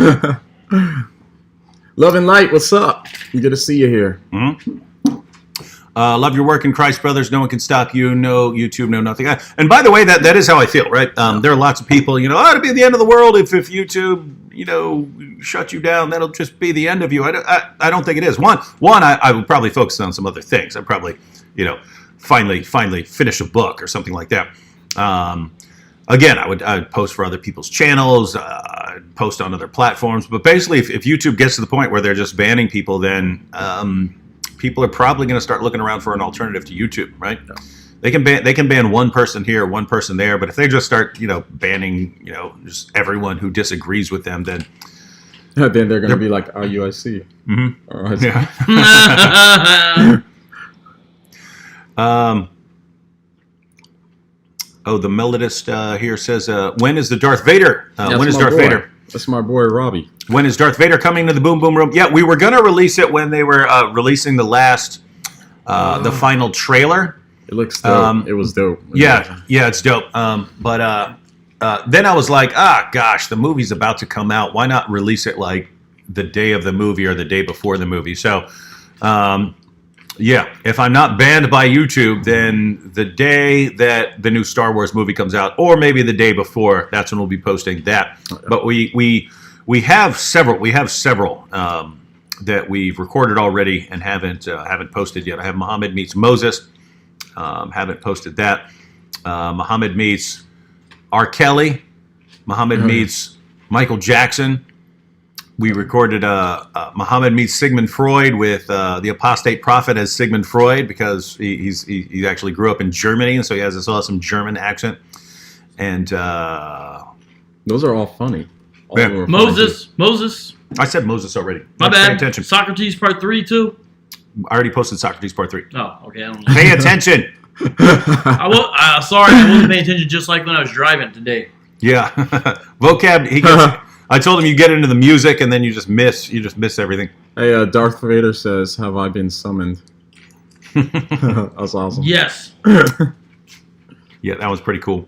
Love and Light, what's up? Good to see you here. Mm-hmm. Love your work in Christ, brothers. No one can stop you. No YouTube, no nothing. And by the way, that is how I feel, right? There are lots of people, it'll be the end of the world if YouTube, shut you down. That'll just be the end of you. I don't think it is. One, I would probably focus on some other things. I'd probably, finally finish a book or something like that. Again, I'd post for other people's channels, post on other platforms. But basically, if YouTube gets to the point where they're just banning people, then people are probably going to start looking around for an alternative to YouTube, right? Yeah. They can ban one person here, one person there, but if they just start, banning, just everyone who disagrees with them, then they're going to be like IUIC. Mm-hmm. All right. Yeah. The melodist here says, when is the Darth Vader? When is Darth Vader? That's my boy, Robbie. When is Darth Vader coming to the Boom Boom Room? Yeah, we were going to release it when they were releasing the last, the final trailer. It looks dope. It was dope. Yeah, it's dope. But then I was like, gosh, the movie's about to come out. Why not release it like the day of the movie or the day before the movie? So, if I'm not banned by YouTube, then the day that the new Star Wars movie comes out, or maybe the day before, that's when we'll be posting that. But we have several. We have several that we've recorded already and haven't posted yet. I have Muhammad Meets Moses. Haven't posted that. Muhammad Meets R. Kelly. Muhammad Meets Michael Jackson. We recorded Muhammad Meets Sigmund Freud with the apostate prophet as Sigmund Freud, because he actually grew up in Germany, and so he has this awesome German accent. And those are all funny. Moses. I said Moses already. My bad. Pay attention. Socrates Part 3 too. I already posted Socrates Part 3. Oh, okay. I don't know. Pay attention. Sorry, I wasn't paying attention, just like when I was driving today. Yeah, Vocab. I told him you get into the music and then you just miss everything. Hey, Darth Vader says, "Have I been summoned?" That's awesome. Yes. Yeah, that was pretty cool.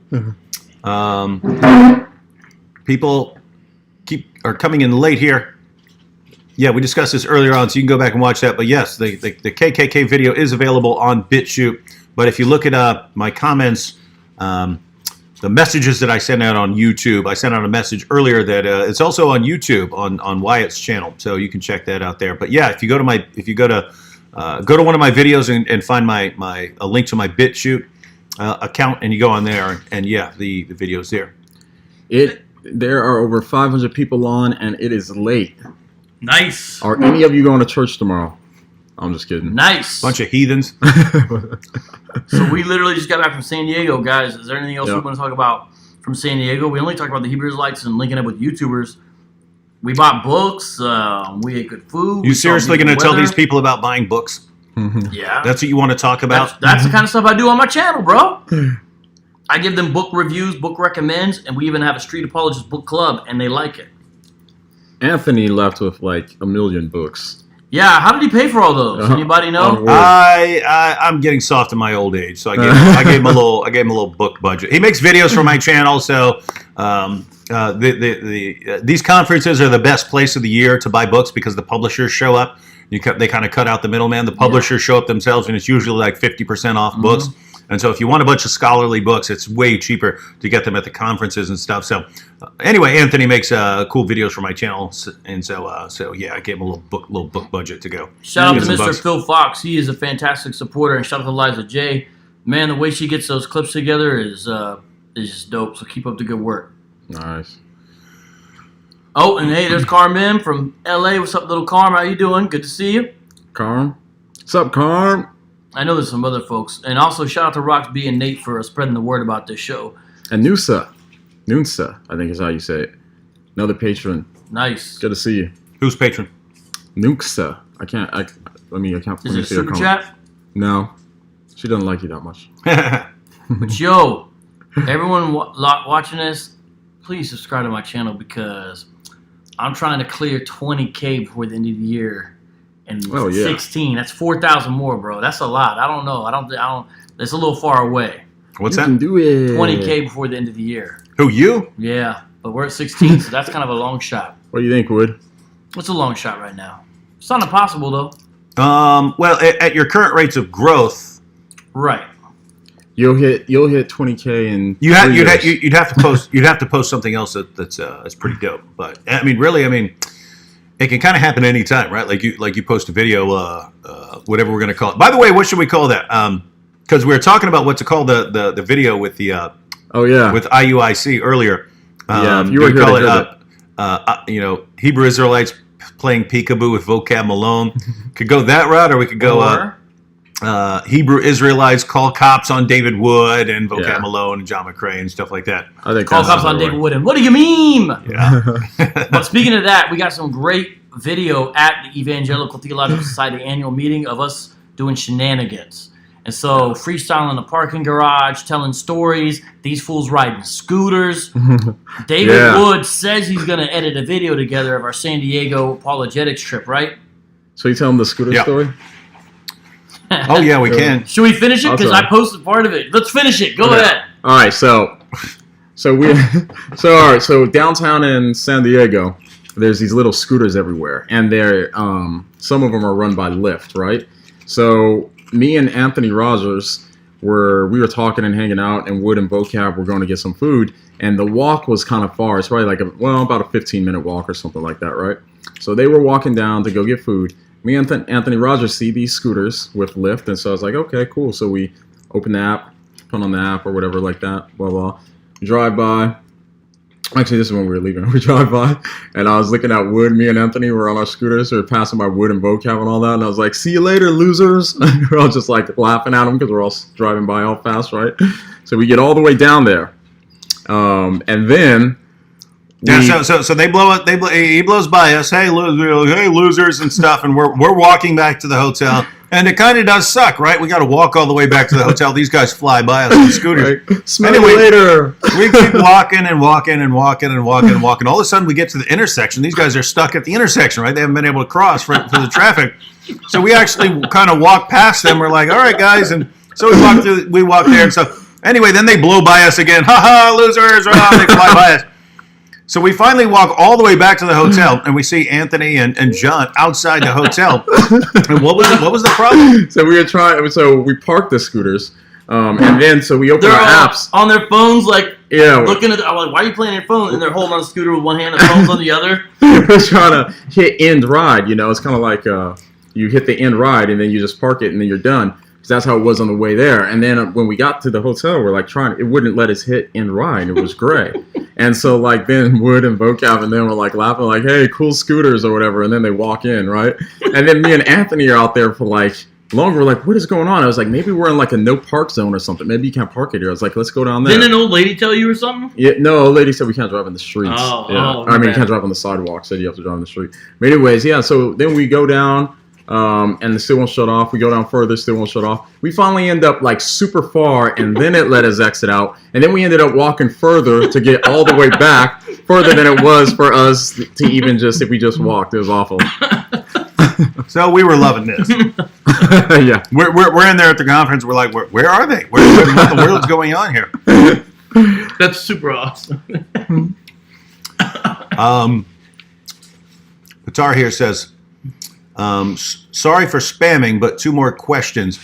People are coming in late here. Yeah, we discussed this earlier on, so you can go back and watch that. But yes, the KKK video is available on BitChute. But if you look at my comments, the messages that I sent out on YouTube, I sent out a message earlier that it's also on YouTube on Wyatt's channel, so you can check that out there. But yeah, if you go to one of my videos and find a link to my BitChute account, and you go on there, and yeah, the video's there. There are over 500 people on, and it is late. Nice. Are any of you going to church tomorrow? I'm just kidding. Nice. Bunch of heathens. So we literally just got back from San Diego, guys. Is there anything else we want to talk about from San Diego? We only talked about the Hebrew Israelites and linking up with YouTubers. We bought books. We ate good food. You seriously going to tell these people about buying books? Yeah. That's what you want to talk about? That's the kind of stuff I do on my channel, bro. I give them book reviews, book recommends, and we even have a Street Apologist book club, and they like it. Anthony left with like 1 million books. Yeah, how did he pay for all those? Anybody know? I'm getting soft in my old age, so I gave him a little book budget. He makes videos for my channel, so these conferences are the best place of the year to buy books because the publishers show up. They kind of cut out the middleman. The publishers show up themselves, and it's usually like 50% off books. And so if you want a bunch of scholarly books, it's way cheaper to get them at the conferences and stuff. So anyway, Anthony makes cool videos for my channel. And so yeah, I gave him a little book budget to go. Shout out Get to some Mr. bucks. Phil Fox. He is a fantastic supporter. And shout out to Liza J. Man, the way she gets those clips together is just dope. So keep up the good work. Nice. Oh, and hey, there's Carmen from LA. What's up, little Carm? How you doing? Good to see you. Carm. What's up, Carm? I know there's some other folks. And also shout out to Rox B and Nate for spreading the word about this show. And Noosa. Noonsa, I think is how you say it. Another patron. Nice. Good to see you. Who's patron? Nooksa. I can't Is let it me a see her super comment. chat? No. She doesn't like you that much. But yo, everyone watching this, please subscribe to my channel because I'm trying to clear 20K before the end of the year. And Oh, yeah. 16, that's 4,000 more, bro. That's a lot. I don't know. I don't. It's a little far away. What's You that? can do it. 20K before the end of the year. Who, you? Yeah, but we're at 16, so that's kind of a long shot. What do you think, Wood? What's a long shot right now? It's not impossible though. Well, at your current rates of growth, Right. You'll hit 20K in you'd 3 years. have to post something else that's pretty dope. But I mean, really, I mean, it can kind of happen anytime, right? Like you post a video, whatever we're gonna call it. By the way, what should we call that? Because we were talking about what to call the video with the Oh yeah. with IUIC earlier. Yeah, if you do were we here call to it, you know, Hebrew Israelites playing peekaboo with Vocab Malone. Could go that route, or we could go Or, Hebrew Israelites call cops on David Wood and Vocab Yeah. Malone and Jon McCray and stuff like that. I think call that's cops on the David way. Wood and What Do You Meme? Yeah. But speaking of that, we got some great video at the Evangelical Theological Society annual meeting of us doing shenanigans. And so freestyling in the parking garage, telling stories, these fools riding scooters. David Yeah. Wood says he's going to edit a video together of our San Diego apologetics trip, right? So you tell them the scooter Yeah. story? Oh yeah, we can. Should we finish it? Because Awesome. I posted part of it. Let's finish it. Go Okay. ahead. All right, so downtown in San Diego, there's these little scooters everywhere, and they're some of them are run by Lyft, right? So me and Anthony Rogers we were talking and hanging out, and Wood and Vocab were going to get some food, and the walk was kind of far. It's probably like about a 15-minute walk or something like that, right? So they were walking down to go get food. Me and Anthony Rogers see these scooters with Lyft, and so I was like, okay, cool. So we open the app, put on the app or whatever like that, blah, blah. Drive by. Actually, this is when we were leaving. We drive by, and I was looking at Wood. Me and Anthony were on our scooters. We were passing by Wood and Vocab and all that, and I was like, see you later, losers. We're all just like laughing at them because we're all driving by all fast, right? So we get all the way down there. And then... Yeah, so they blow it. He blows by us. Hey, losers and stuff. And we're walking back to the hotel, and it kind of does suck, right? We got to walk all the way back to the hotel. These guys fly by us on scooters. Right. Smell Anyway, you later. We keep walking and walking and walking and walking and walking. All of a sudden, we get to the intersection. These guys are stuck at the intersection, right? They haven't been able to cross for the traffic. So we actually kind of walk past them. We're like, all right, guys. And so we walk there and stuff. Anyway, then they blow by us again. Ha ha, losers. They fly by us. So we finally walk all the way back to the hotel, and we see Anthony and John outside the hotel. And what was the problem? So we parked the scooters, and then so we opened They're our all apps. on their phones, like Yeah, looking at. I'm like, why are you playing your phone? And they're holding on the scooter with one hand and the phone's on the other. we're trying to hit end ride. You know, it's kind of like you hit the end ride, and then you just park it, and then you're done. Because that's how it was on the way there. And then when we got to the hotel, we're like it wouldn't let us hit end ride. It was gray. And so like then Wood and Vocab and then we're like laughing like, hey, cool scooters or whatever. And then they walk in, right? And then me and Anthony are out there for like longer. We're like, what is going on? I was like, maybe we're in like a no park zone or something. Maybe you can't park it here. I was like, let's go down there. Didn't an old lady tell you or something? Yeah, no, a lady said we can't drive on the streets. Oh, yeah. oh, I mean, you okay. can't drive on the sidewalk. Said you have to drive on the street. But anyways, yeah. So then we go down, and it still won't shut off. We go down further, still won't shut off. We finally end up like super far, and then it let us exit out. And then we ended up walking further to get all the way back, further than it was for us to even just if we just walked. It was awful. So we were loving this. Yeah. We're in there at the conference. We're like, where are they? What the world's going on here? That's super awesome. Patar here says, sorry for spamming, but 2 more questions.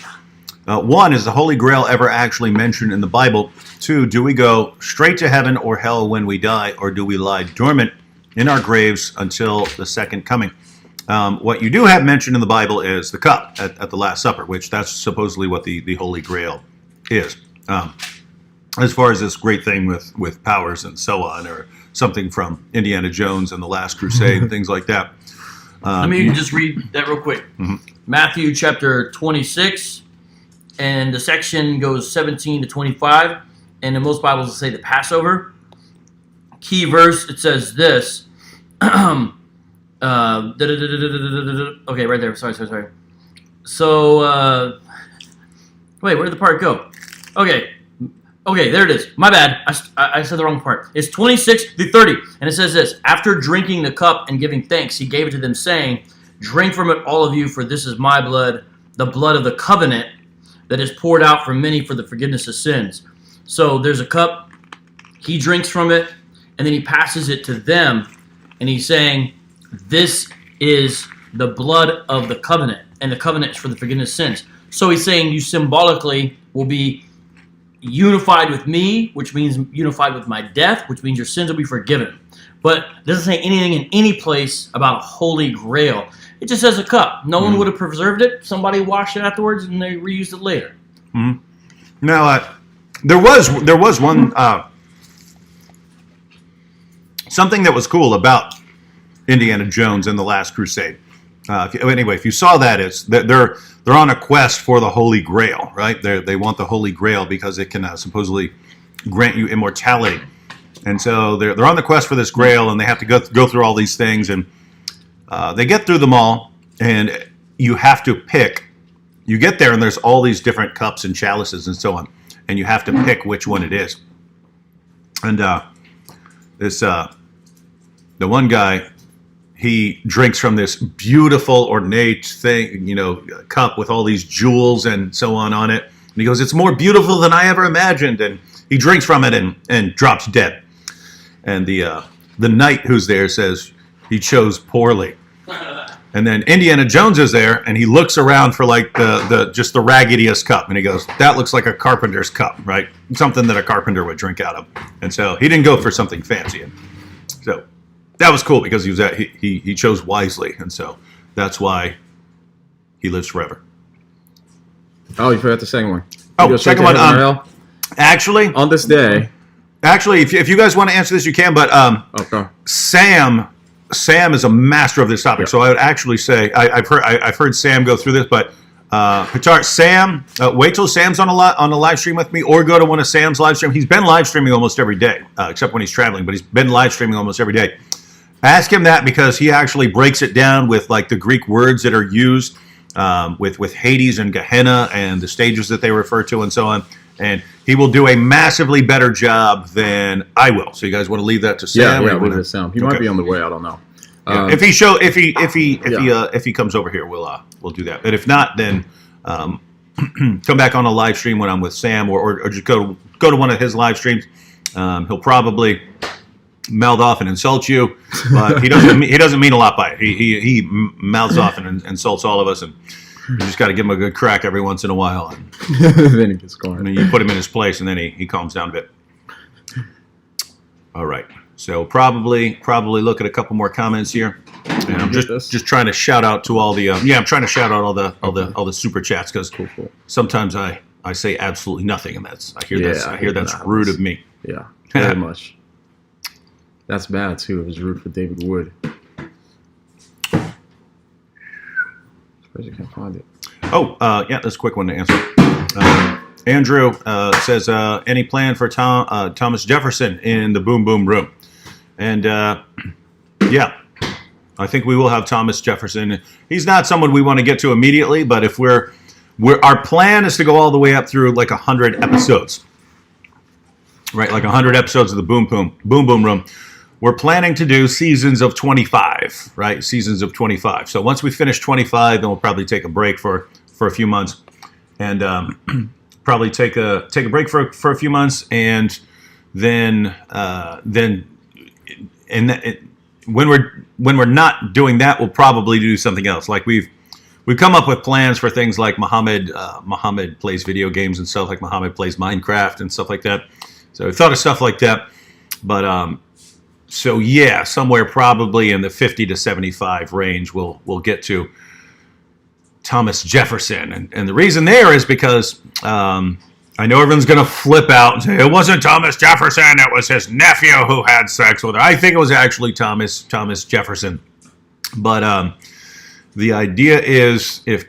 One, is the Holy Grail ever actually mentioned in the Bible? Two, do we go straight to heaven or hell when we die, or do we lie dormant in our graves until the second coming? What you do have mentioned in the Bible is the cup at the Last Supper, which that's supposedly what the Holy Grail is. As far as this great thing with powers and so on, or something from Indiana Jones and the Last Crusade, things like that. Let me just read that real quick. Matthew chapter 26, and the section goes 17 to 25, and in most Bibles it say the Passover. Key verse, it says this. Okay, right there. Sorry. So, wait, where did the part go? Okay, there it is. My bad. I said the wrong part. It's 26 through 30. And it says this: after drinking the cup and giving thanks, he gave it to them, saying, "Drink from it, all of you, for this is my blood, the blood of the covenant that is poured out for many for the forgiveness of sins." So there's a cup. He drinks from it, and then he passes it to them. And he's saying, this is the blood of the covenant, and the covenant is for the forgiveness of sins. So he's saying you symbolically will be unified with me, which means unified with my death, which means your sins will be forgiven. But it doesn't say anything in any place about a holy grail. It just says a cup. No one would have preserved it. Somebody washed it afterwards, and they reused it later. Now, there was one something that was cool about Indiana Jones and the Last Crusade. If you saw that, it's that they're on a quest for the Holy Grail, right? They want the Holy Grail because it can supposedly grant you immortality, and so they're on the quest for this Grail, and they have to go through all these things, and they get through them all, and you have to pick. You get there, and there's all these different cups and chalices and so on, and you have to pick which one it is. And the one guy, he drinks from this beautiful, ornate thing, cup with all these jewels and so on it. And he goes, "It's more beautiful than I ever imagined." And he drinks from it and drops dead. And the knight who's there says he chose poorly. And then Indiana Jones is there, and he looks around for like just the raggediest cup, and he goes, "That looks like a carpenter's cup, right? Something that a carpenter would drink out of." And so he didn't go for something fancy. So that was cool because he chose wisely, and so that's why he lives forever. Oh, you forgot the second one. Oh, second one. Actually, on this day. Actually, if you guys want to answer this, you can. But okay. Sam is a master of this topic, so I would actually say I've heard Sam go through this, but Pitar, Sam, wait till Sam's on a live stream with me, or go to one of Sam's live streams. He's been live streaming almost every day, except when he's traveling, but he's been live streaming almost every day. Ask him that because he actually breaks it down with like the Greek words that are used with Hades and Gehenna and the stages that they refer to and so on. And he will do a massively better job than I will. So you guys want to leave that to Sam? Yeah, leave it to Sam. He might be on the way. I don't know. If he comes over here, we'll do that. But if not, then come back on a live stream when I'm with Sam, or just go to one of his live streams. He'll probably mouth off and insult you, but he doesn't mean a lot by it. He mouths off and insults all of us, and you just got to give him a good crack every once in a while, and then he gets going. And then you put him in his place, and then he calms down a bit. All right, so probably look at a couple more comments here, and I'm just trying to shout out to all the I'm trying to shout out all the super chats because cool. Sometimes I say absolutely nothing, and I hear that's rude of me. Yeah, very much. That's bad too. It was rude for David Wood. You can't find it. Oh, that's a quick one to answer. Andrew says, any plan for Thomas Jefferson in the Boom Boom Room? And I think we will have Thomas Jefferson. He's not someone we want to get to immediately, but if our plan is to go all the way up through like 100 episodes, right? Like 100 episodes of the Boom Boom Room. We're planning to do seasons of 25, right? Seasons of 25. So once we finish 25, then we'll probably take a break for a few months, and probably take a break for a few months, and then when we're not doing that, we'll probably do something else. Like we've we've come up with plans for things like Muhammad plays video games and stuff, like Muhammad plays Minecraft and stuff like that. So we thought of stuff like that. But so yeah, somewhere probably in the 50 to 75 range we'll get to Thomas Jefferson. And the reason there is because I know everyone's going to flip out and say, it wasn't Thomas Jefferson, it was his nephew who had sex with her. I think it was actually Thomas Jefferson. But the idea is if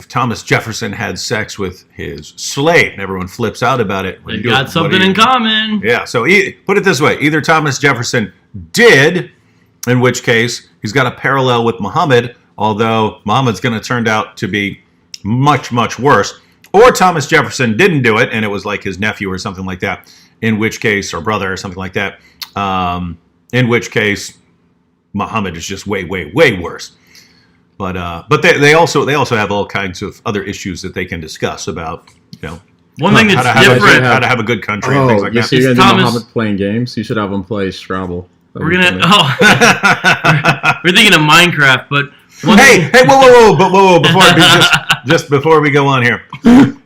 Thomas Jefferson had sex with his slave, and everyone flips out about it. They got something in common. Yeah, so put it this way. Either Thomas Jefferson did, in which case he's got a parallel with Muhammad, although Muhammad's going to turn out to be much, much worse. Or Thomas Jefferson didn't do it, and it was like his nephew or something like that, in which case, or brother or something like that, in which case Muhammad is just way, way, way worse. But they also have all kinds of other issues that they can discuss about, one thing that's different, how to have a good country and things like that. So you're gonna do Muhammad playing games? You should have him play Scrabble. We're thinking of Minecraft, but whoa, before we go on here,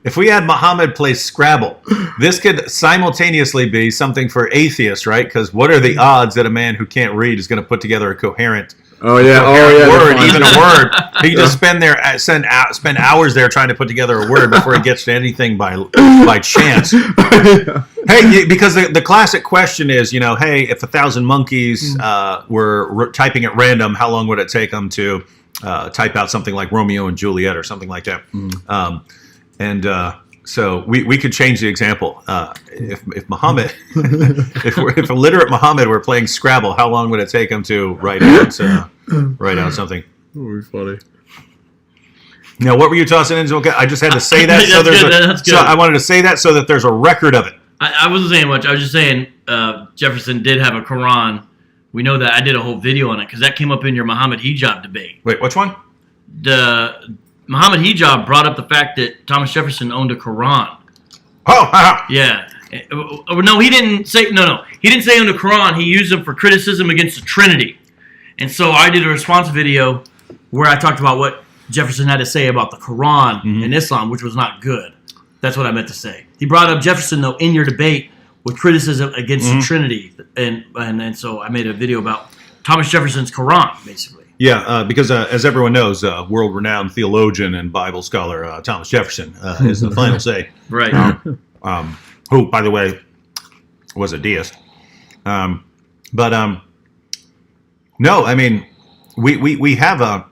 if we had Muhammad play Scrabble, this could simultaneously be something for atheists, right? Because what are the odds that a man who can't read is going to put together a coherent word, even a word? He can just spend hours there trying to put together a word before he gets to anything by chance. Hey, because the classic question is, hey, if 1,000 monkeys were typing at random, how long would it take them to type out something like Romeo and Juliet or something like that? So we could change the example. If Muhammad, if a literate Muhammad were playing Scrabble, how long would it take him to write out something? That would be funny. Now, what were you tossing in? Okay, I just had to say that. So I wanted to say that so that there's a record of it. I wasn't saying much. I was just saying Jefferson did have a Quran. We know that. I did a whole video on it because that came up in your Muhammad hijab debate. Wait, which one? The Muhammad hijab brought up the fact that Thomas Jefferson owned a Quran. Oh, yeah. No, he didn't say. No, he didn't say owned a Quran. He used them for criticism against the Trinity. And so I did a response video where I talked about what Jefferson had to say about the Quran in Islam, which was not good. That's what I meant to say. He brought up Jefferson, though, in your debate with criticism against the Trinity. And so I made a video about Thomas Jefferson's Quran, basically. Yeah, because as everyone knows, world-renowned theologian and Bible scholar Thomas Jefferson is the final say. Right. Who, by the way, was a deist. No, I mean, we have a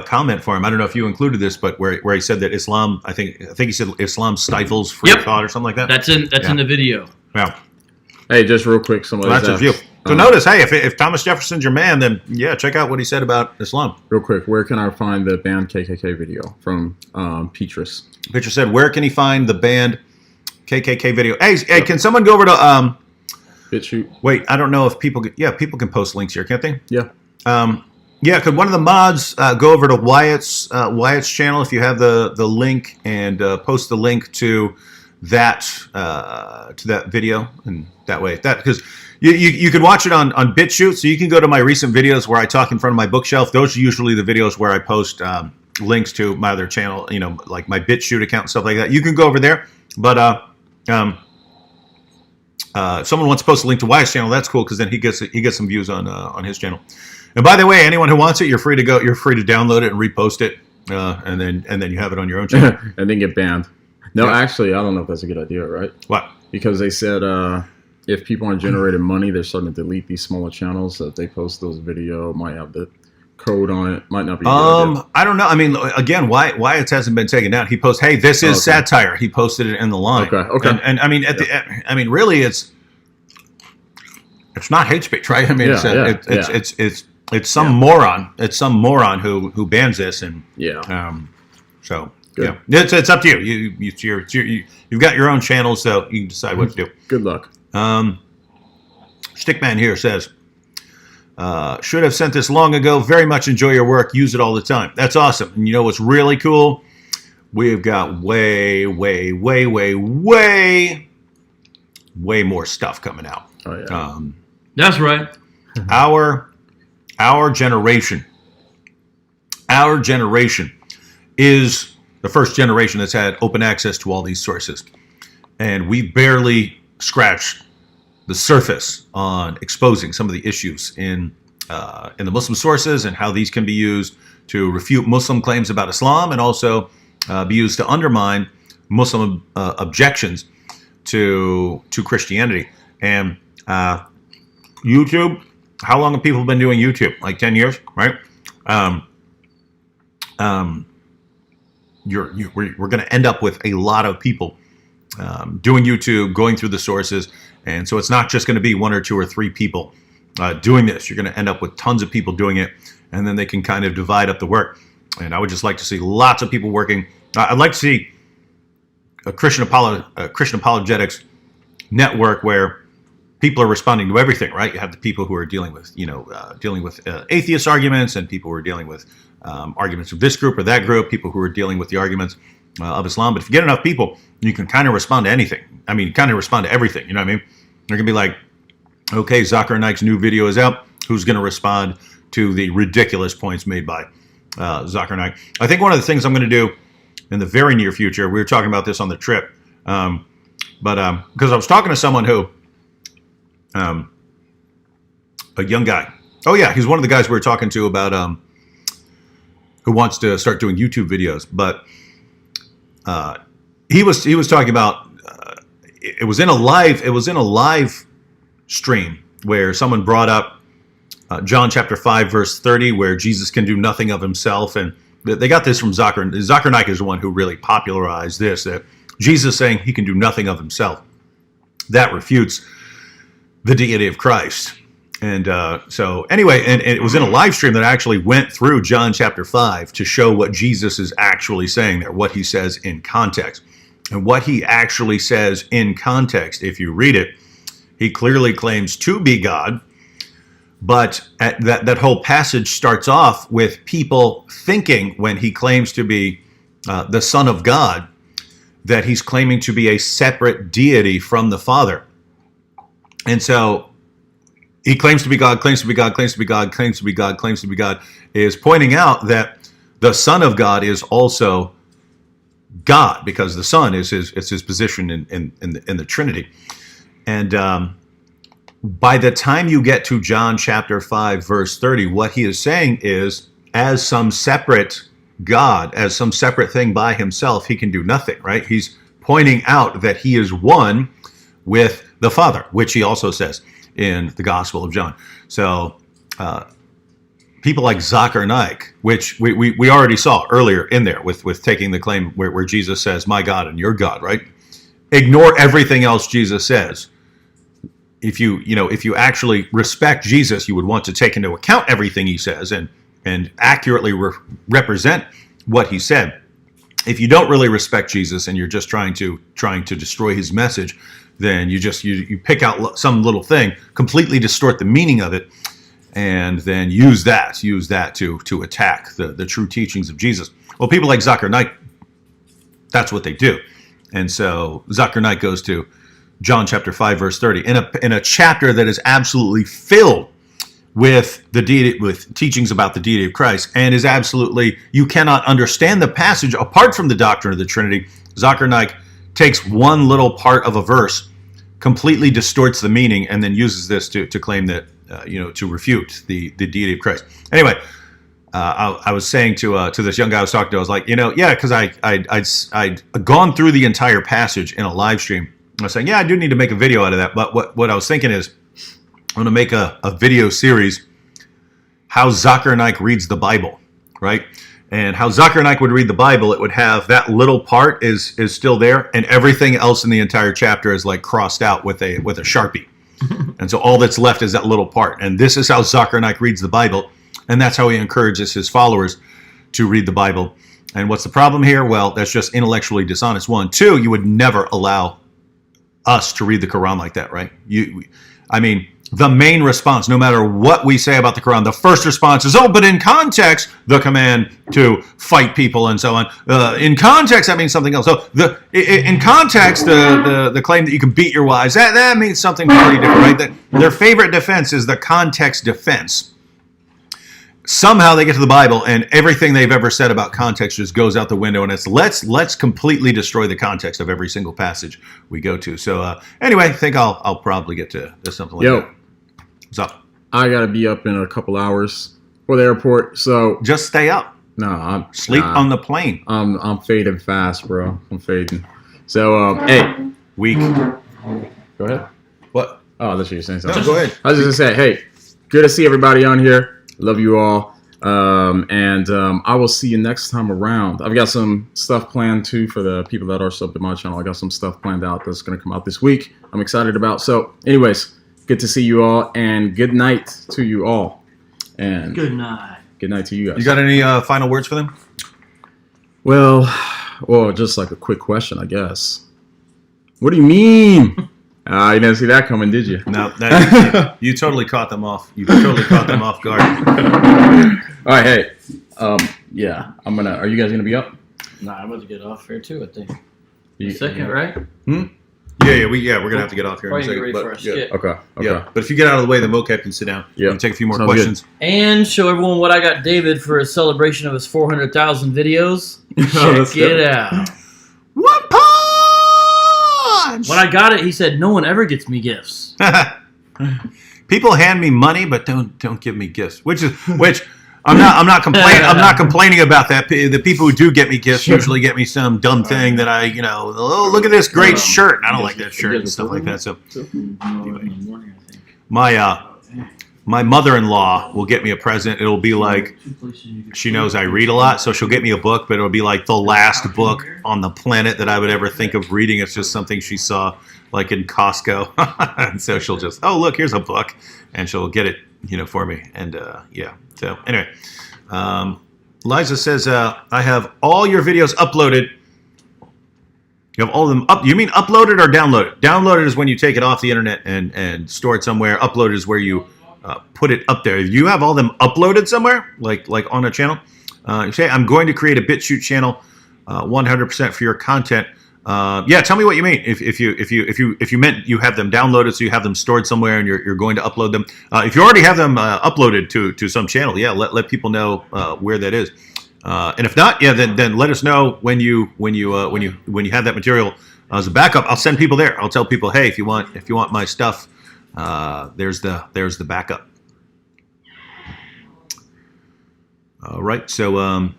comment for him. I don't know if you included this, but where he said that Islam, I think he said Islam stifles free thought or something like that. That's in the video. Yeah. Hey, just real quick, that's his view. So notice, hey, if Thomas Jefferson's your man, then yeah, check out what he said about Islam. Real quick, where can I find the band KKK video from Petrus? Petrus said, where can he find the band KKK video? Hey, can someone go over to BitChute? Wait, I don't know if people can post links here, can't they? Yeah. Yeah, could one of the mods go over to Wyatt's channel if you have the link and post the link to that video, and that way because you can watch it on BitChute, so you can go to my recent videos where I talk in front of my bookshelf. Those are usually the videos where I post links to my other channel, like my BitChute account and stuff like that. You can go over there, but if someone wants to post a link to Wyatt's channel, that's cool because then he gets some views on his channel. And by the way, anyone who wants it, you're free to download it and repost it, and then you have it on your own channel. And then get banned. No, actually, I don't know if that's a good idea, right? What? Because they said if people aren't generating money, they're starting to delete these smaller channels. So if they post those video, might have the code on it. Might not be a good idea. I don't know. I mean, again, Wyatt hasn't been taken down. He posts, hey, this is satire. He posted it in the line. Okay. And I mean, really, it's not hate speech, right? I mean, it's some moron. It's some moron who bans this, and so good. Yeah, it's up to you. You've got your own channel, so you can decide what to do. Good luck. Stickman here says, should have sent this long ago. Very much enjoy your work. Use it all the time. That's awesome. And you know what's really cool? We've got way more stuff coming out. Oh yeah. That's right. Our generation Our generation is the first generation that's had open access to all these sources. And we barely scratched the surface on exposing some of the issues in the Muslim sources and how these can be used to refute Muslim claims about Islam, and also be used to undermine Muslim objections to Christianity. And YouTube, how long have people been doing YouTube? Like 10 years, right? We're going to end up with a lot of people doing YouTube, going through the sources. And so it's not just going to be 1 or 2 or 3 people doing this. You're going to end up with tons of people doing it, and then they can kind of divide up the work. And I would just like to see lots of people working. I'd like to see a Christian apologetics network where people are responding to everything, right? You have the people who are dealing with, atheist arguments, and people who are dealing with arguments of this group or that group, people who are dealing with the arguments of Islam. But if you get enough people, you can kind of respond to anything. I mean, kind of respond to everything, you know what I mean? They're going to be like, okay, Zakir Naik's new video is out. Who's going to respond to the ridiculous points made by Zakir Naik? I think one of the things I'm going to do in the very near future, we were talking about this on the trip, but because I was talking to someone who, a young guy. Oh yeah, he's one of the guys we were talking to about who wants to start doing YouTube videos. But he was talking about it was in a live stream where someone brought up John chapter 5 verse 30, where Jesus can do nothing of himself, and they got this from Zakir. Zakir Naik is the one who really popularized this, that Jesus saying he can do nothing of himself. That refutes the deity of Christ. And so anyway, and it was in a live stream that actually went through John chapter 5 to show what Jesus is actually saying there, what he says in context. And what he actually says in context, if you read it, he clearly claims to be God, but that whole passage starts off with people thinking, when he claims to be the Son of God, that he's claiming to be a separate deity from the Father. And so he claims to be God, claims to be God, claims to be God, claims to be God, claims to be God, is pointing out that the Son of God is also God, because the Son is his position in the Trinity. And by the time you get to John chapter 5, verse 30, what he is saying is, as some separate God, as some separate thing by himself, he can do nothing, right? He's pointing out that he is one with the Father, which he also says in the Gospel of John. So people like Zakir Naik, which we already saw earlier in there with taking the claim where Jesus says, my God and your God, right? Ignore everything else Jesus says. If you actually respect Jesus, you would want to take into account everything he says and accurately represent what he said. If you don't really respect Jesus and you're just trying to destroy his message, then you pick out some little thing, completely distort the meaning of it, and then use that to attack the true teachings of Jesus. Well, people like Zakir Naik, that's what they do. And so Zakir Naik goes to John chapter 5 verse 30 in a chapter that is absolutely filled with with teachings about the deity of Christ, and is absolutely, you cannot understand the passage apart from the doctrine of the Trinity. Zakir Naik takes one little part of a verse, completely distorts the meaning, and then uses this to claim that to refute the deity of Christ. Anyway, I was saying to this young guy I was talking to, I was like, because I'd gone through the entire passage in a live stream. I was saying, I do need to make a video out of that. But what I was thinking is, I'm going to make a video series, how Zakir Naik reads the Bible, right? And how Zakir Naik would read the Bible, it would have that little part is still there, and everything else in the entire chapter is like crossed out with a Sharpie. And so all that's left is that little part. And this is how Zakir Naik reads the Bible, and that's how he encourages his followers to read the Bible. And what's the problem here? Well, that's just intellectually dishonest. 1. 2, you would never allow us to read the Quran like that, right? The main response, no matter what we say about the Quran, the first response is, but in context, the command to fight people and so on. In context, that means something else. So in context, the claim that you can beat your wives, that means something completely different, right? Their favorite defense is the context defense. somehow they get to the Bible and everything they've ever said about context just goes out the window, and it's let's completely destroy the context of every single passage we go to. So anyway, I think I'll probably get to something like that. What's up? I gotta be up in a couple hours for the airport, so Just stay up. no, I'm Sleep on the plane. I'm fading fast, bro. I'm fading. So hey, Week. go ahead. What? Oh, that's what you're saying. No, Something. go ahead. I was just gonna say, hey, good to see everybody on here. Love you all. And I will see you next time around. I've got some stuff planned too for the people that are subbed to my channel. I got some stuff planned out that's going to come out this week. I'm excited about. So anyways, good to see you all, and good night to you all. And Good night. good night to you guys. You got any final words for them? Well, just like a quick question, I guess. What do you mean? You didn't see that coming, did you? No, you totally caught them off. You totally caught them off guard. All right, hey, yeah, I'm gonna. Are you guys gonna be up? Nah, I'm about to get off here too, I think. You- Second, right? We're gonna have to get off here in a Probably get second. ready But, for a skit. Okay. yeah, but if you get out of the way, the vocab can sit down. Yeah. And take a few more Sounds good. questions. And show everyone what I got David for a celebration of his 400,000 videos. Oh, that's Check it good. out. One punch. When I got it, he said, "No one ever gets me gifts." People hand me money, but don't give me gifts. Which I'm not complaining. I'm not complaining about that. The people who do get me gifts usually get me some dumb thing that oh, look at this great shirt. And I don't like that shirt and stuff like that. So anyway, my mother-in-law will get me a present. It'll be like, she knows I read a lot, so she'll get me a book, but it'll be like the last book on the planet that I would ever think of reading. It's just something she saw like in Costco. And so she'll just, oh, look, here's a book. And she'll get it, for me. And yeah. So anyway, Liza says, I have all your videos uploaded. You have all of them up. You mean uploaded or downloaded? Downloaded is when you take it off the internet and store it somewhere. Uploaded is where you put it up there. You have all them uploaded somewhere, like on a channel. You say, I'm going to create a BitChute channel, 100% for your content. Yeah, tell me what you mean. If you meant you have them downloaded, so you have them stored somewhere, and you're going to upload them. If you already have them uploaded to some channel, yeah, let people know where that is. And if not, yeah, then let us know when you have that material as a backup. I'll send people there. I'll tell people, hey, if you want my stuff, there's the backup. All right, so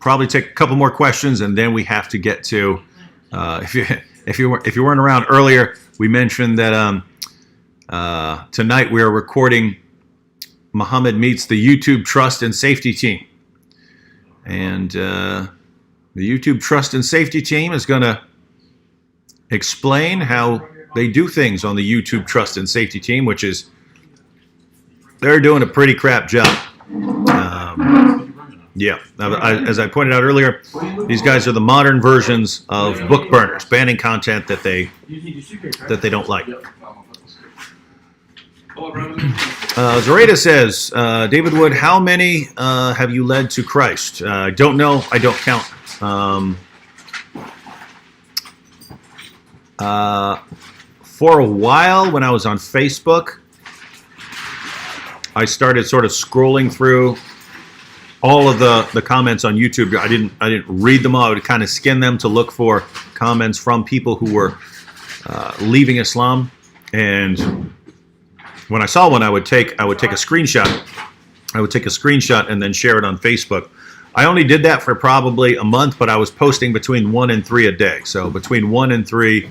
probably take a couple more questions, and then we have to get to. If you weren't around earlier, we mentioned that tonight we are recording Muhammad Meets the YouTube Trust and Safety Team, and the YouTube Trust and Safety Team is going to explain how they do things on the YouTube Trust and Safety Team, which is they're doing a pretty crap job. Yeah, as I pointed out earlier, these guys are the modern versions of book burners, banning content that they don't like. Zareda says, David Wood, how many have you led to Christ? I don't know. I don't count. For a while, when I was on Facebook, I started sort of scrolling through all of the comments on YouTube. I didn't read them all. I would kind of skim them to look for comments from people who were leaving Islam. And when I saw one, I would take a screenshot. I would take a screenshot and then share it on Facebook. I only did that for probably a month, but I was posting between 1 and 3 a day. So between 1 and 3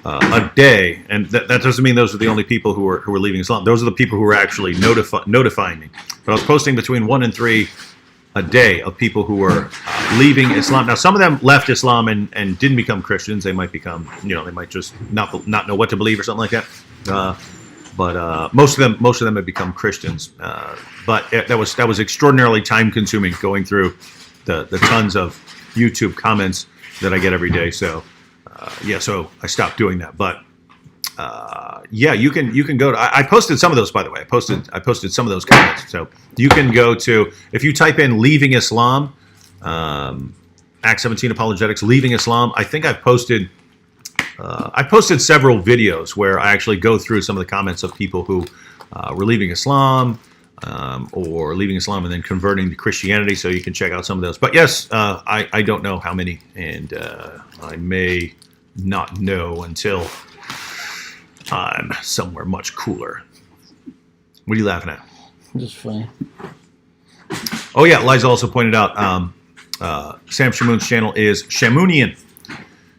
a day, and that doesn't mean those are the only people who were leaving Islam. Those are the people who were actually notifying me. But I was posting between 1 and 3 a day of people who were leaving Islam. Now, some of them left Islam and didn't become Christians. They might become, they might just not know what to believe or something like that. But most of them have become Christians. But that was extraordinarily time consuming going through the tons of YouTube comments that I get every day. So. So I stopped doing that, but you can go to. I posted some of those, by the way. I posted some of those comments, so you can go to, if you type in "leaving Islam," Act 17 apologetics, leaving Islam. I think I've posted. I posted several videos where I actually go through some of the comments of people who were leaving Islam, or leaving Islam and then converting to Christianity. So you can check out some of those. But yes, I don't know how many, and I may not know until I'm somewhere much cooler. What are you laughing at? Just funny. Oh yeah, Liza also pointed out Sam Shamoun's channel is Shamunian.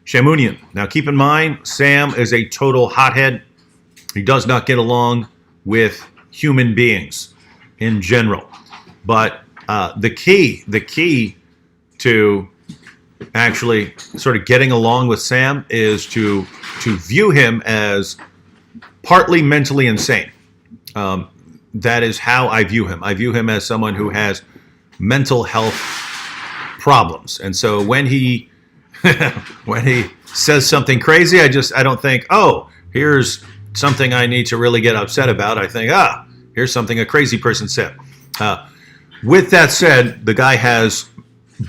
Shamunian. Now keep in mind, Sam is a total hothead. He does not get along with human beings in general. But the key to actually sort of getting along with Sam is to view him as partly mentally insane. That is how I view him. I view him as someone who has mental health problems. And so when he when he says something crazy, I don't think, oh, here's something I need to really get upset about. I think, here's something a crazy person said. With that said, the guy has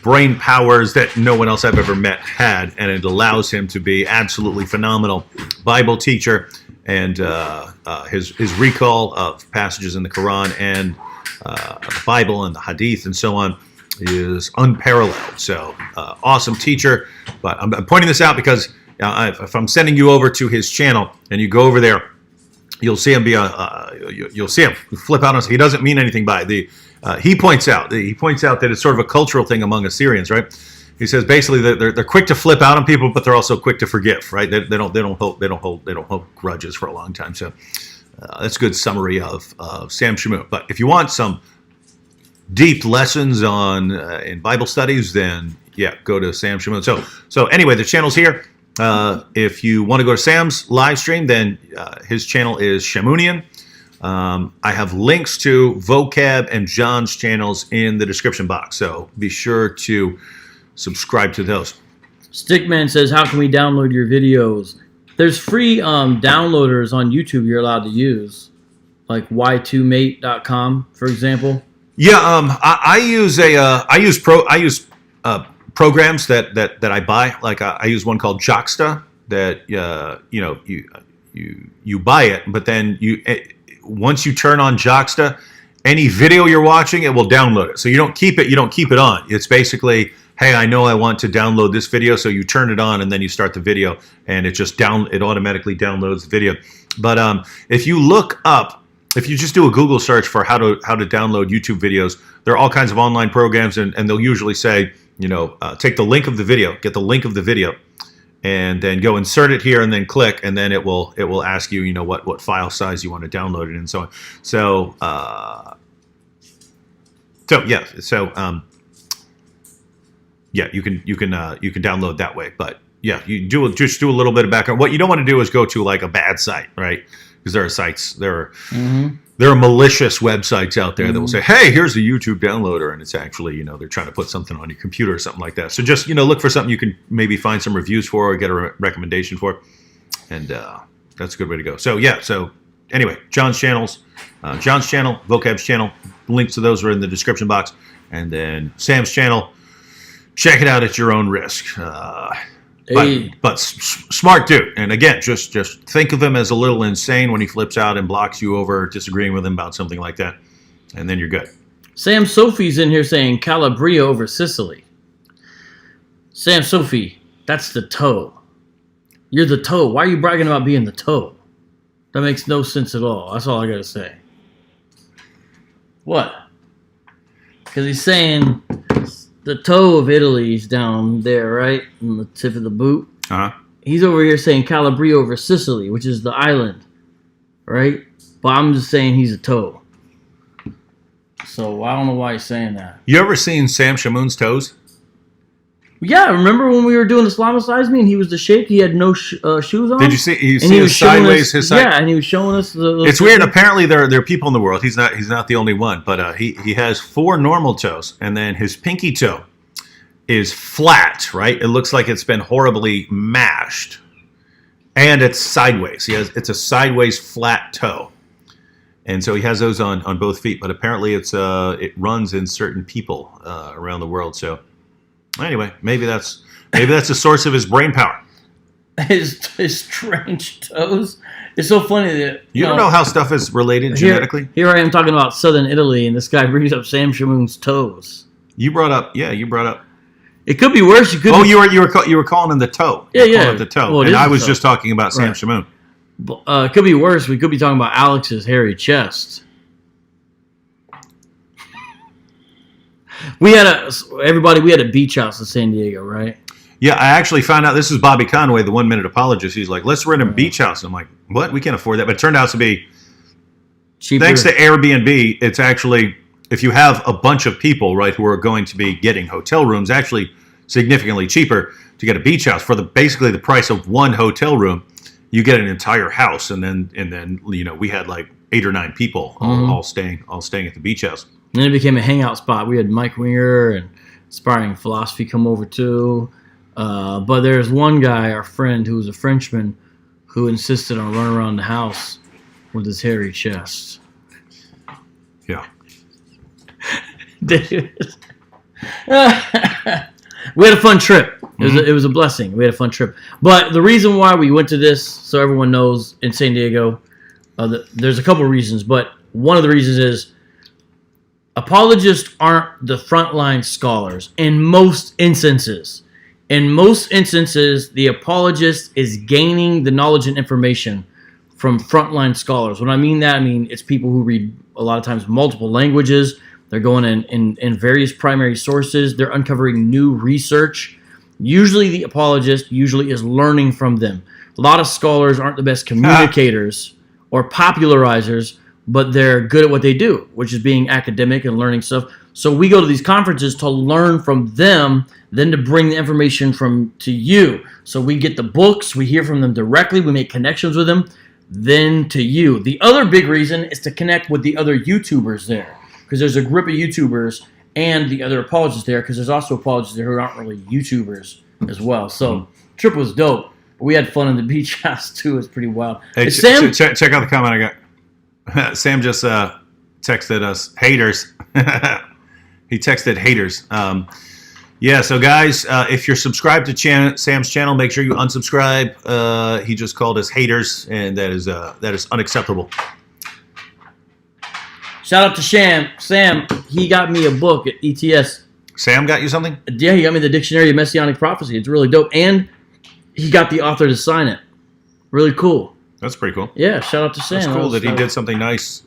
brain powers that no one else I've ever met had, and it allows him to be absolutely phenomenal Bible teacher. And his recall of passages in the Quran and the Bible and the Hadith and so on is unparalleled. So awesome teacher. But I'm pointing this out because if I'm sending you over to his channel and you go over there, you'll see him you'll see him flip out on us. He doesn't mean anything by it. He points out that it's sort of a cultural thing among Assyrians, right? He says basically that they're quick to flip out on people, but they're also quick to forgive, right? They don't hold grudges for a long time. So that's a good summary of Sam Shamoun. But if you want some deep lessons on in Bible studies, then yeah, go to Sam Shamoun. So anyway, the channel's here. If you want to go to Sam's live stream, then his channel is Shamunian. I have links to Vocab and Jon's channels in the description box, so be sure to subscribe to those. Stickman says, how can we download your videos? There's free downloaders on YouTube you're allowed to use, like y2mate.com, for example. Yeah, I use programs that I buy. Like I use one called Joxta that you buy it, but then once you turn on Joxta, any video you're watching, it will download it. So you don't keep it on. It's basically, hey, I know I want to download this video, so you turn it on and then you start the video, and it automatically downloads the video. But if you just do a Google search for how to download YouTube videos, there are all kinds of online programs, and they'll usually say, take the link of the video, get the link of the video, and then go insert it here, and then click, and then it will ask you, what file size you want to download it, and so on. So you can download that way. But yeah, you just do a little bit of background. What you don't want to do is go to like a bad site, right? Because there are sites, there are malicious websites out there that will say, hey, here's a YouTube downloader, and it's actually, they're trying to put something on your computer or something like that. So just, look for something you can maybe find some reviews for or get a recommendation for, and that's a good way to go. So yeah, so anyway, Jon's channel, Vocab's channel, links to those are in the description box, and then Sam's channel, check it out at your own risk. But smart dude. And again, just think of him as a little insane when he flips out and blocks you over disagreeing with him about something like that. And then you're good. Sam Sophie's in here saying Calabria over Sicily. Sam Sophie, that's the toe. You're the toe. Why are you bragging about being the toe? That makes no sense at all. That's all I got to say. What? Because he's saying the toe of Italy is down there, right? On the tip of the boot. Uh-huh. He's over here saying Calabria over Sicily, which is the island, right? But I'm just saying he's a toe. So I don't know why he's saying that. You ever seen Sam Shamoun's toes? Yeah, remember when we were doing Islamicize Me and he was the sheikh? He had no shoes on. Did you see? You see his sideways, his side. Yeah, and he was showing us the it's weird. Apparently, there are people in the world. He's not the only one, but he has 4 normal toes, and then his pinky toe is flat. Right? It looks like it's been horribly mashed, and it's sideways. It's a sideways flat toe, and so he has those on both feet. But apparently, it runs in certain people around the world. So. Anyway, maybe that's a source of his brain power. his strange toes. It's so funny that You don't know how stuff is related genetically? Here I am talking about southern Italy, and this guy brings up Sam Shamoon's toes. You brought up. It could be worse. You were calling him the toe. Yeah, You were yeah. calling it the toe, Well, it and is I the was toe. just talking about Sam Right. Shamoon. It could be worse. We could be talking about Alex's hairy chest. We had a beach house in San Diego, right? Yeah, I actually found out this is Bobby Conway, the 1 minute apologist. He's like, let's rent a beach house. I'm like, what? We can't afford that. But it turned out to be, Cheaper. thanks to Airbnb, it's actually, if you have a bunch of people, right, who are going to be getting hotel rooms, actually significantly cheaper to get a beach house for basically the price of one hotel room. You get an entire house, and then we had like 8 or 9 people all staying at the beach house. And then it became a hangout spot. We had Mike Winger and Aspiring Philosophy come over too. But there's one guy, our friend, who was a Frenchman, who insisted on running around the house with his hairy chest. Yeah. Dude. We had a fun trip. It was a blessing. We had a fun trip. But the reason why we went to this, so everyone knows, in San Diego, there's a couple of reasons. But one of the reasons is apologists aren't the frontline scholars in most instances. In most instances, the apologist is gaining the knowledge and information from frontline scholars. When I mean that, I mean it's people who read a lot of times multiple languages. They're going in various primary sources. They're uncovering new research. Usually the apologist is learning from them. A lot of scholars aren't the best communicators or popularizers, but they're good at what they do, which is being academic and learning stuff. So we go to these conferences to learn from them, then to bring the information to you. So we get the books, we hear from them directly, we make connections with them, then to you. The other big reason is to connect with the other YouTubers there, because there's a group of YouTubers and the other apologists there, because there's also apologists there who aren't really YouTubers as well. So trip was dope. We had fun in the beach house too. It's pretty wild. Hey, Sam, check out the comment I got. Sam just texted us haters. He texted haters. Yeah, so guys, if you're subscribed to Sam's channel, make sure you unsubscribe. He just called us haters, and that is unacceptable. shout out to Sam. He got me a book at ETS. Sam got you something? Yeah, he got me the Dictionary of Messianic Prophecy. It's really dope, and he got the author to sign it. Really cool. That's pretty cool. Yeah, shout out to Sam. That's cool that he did something nice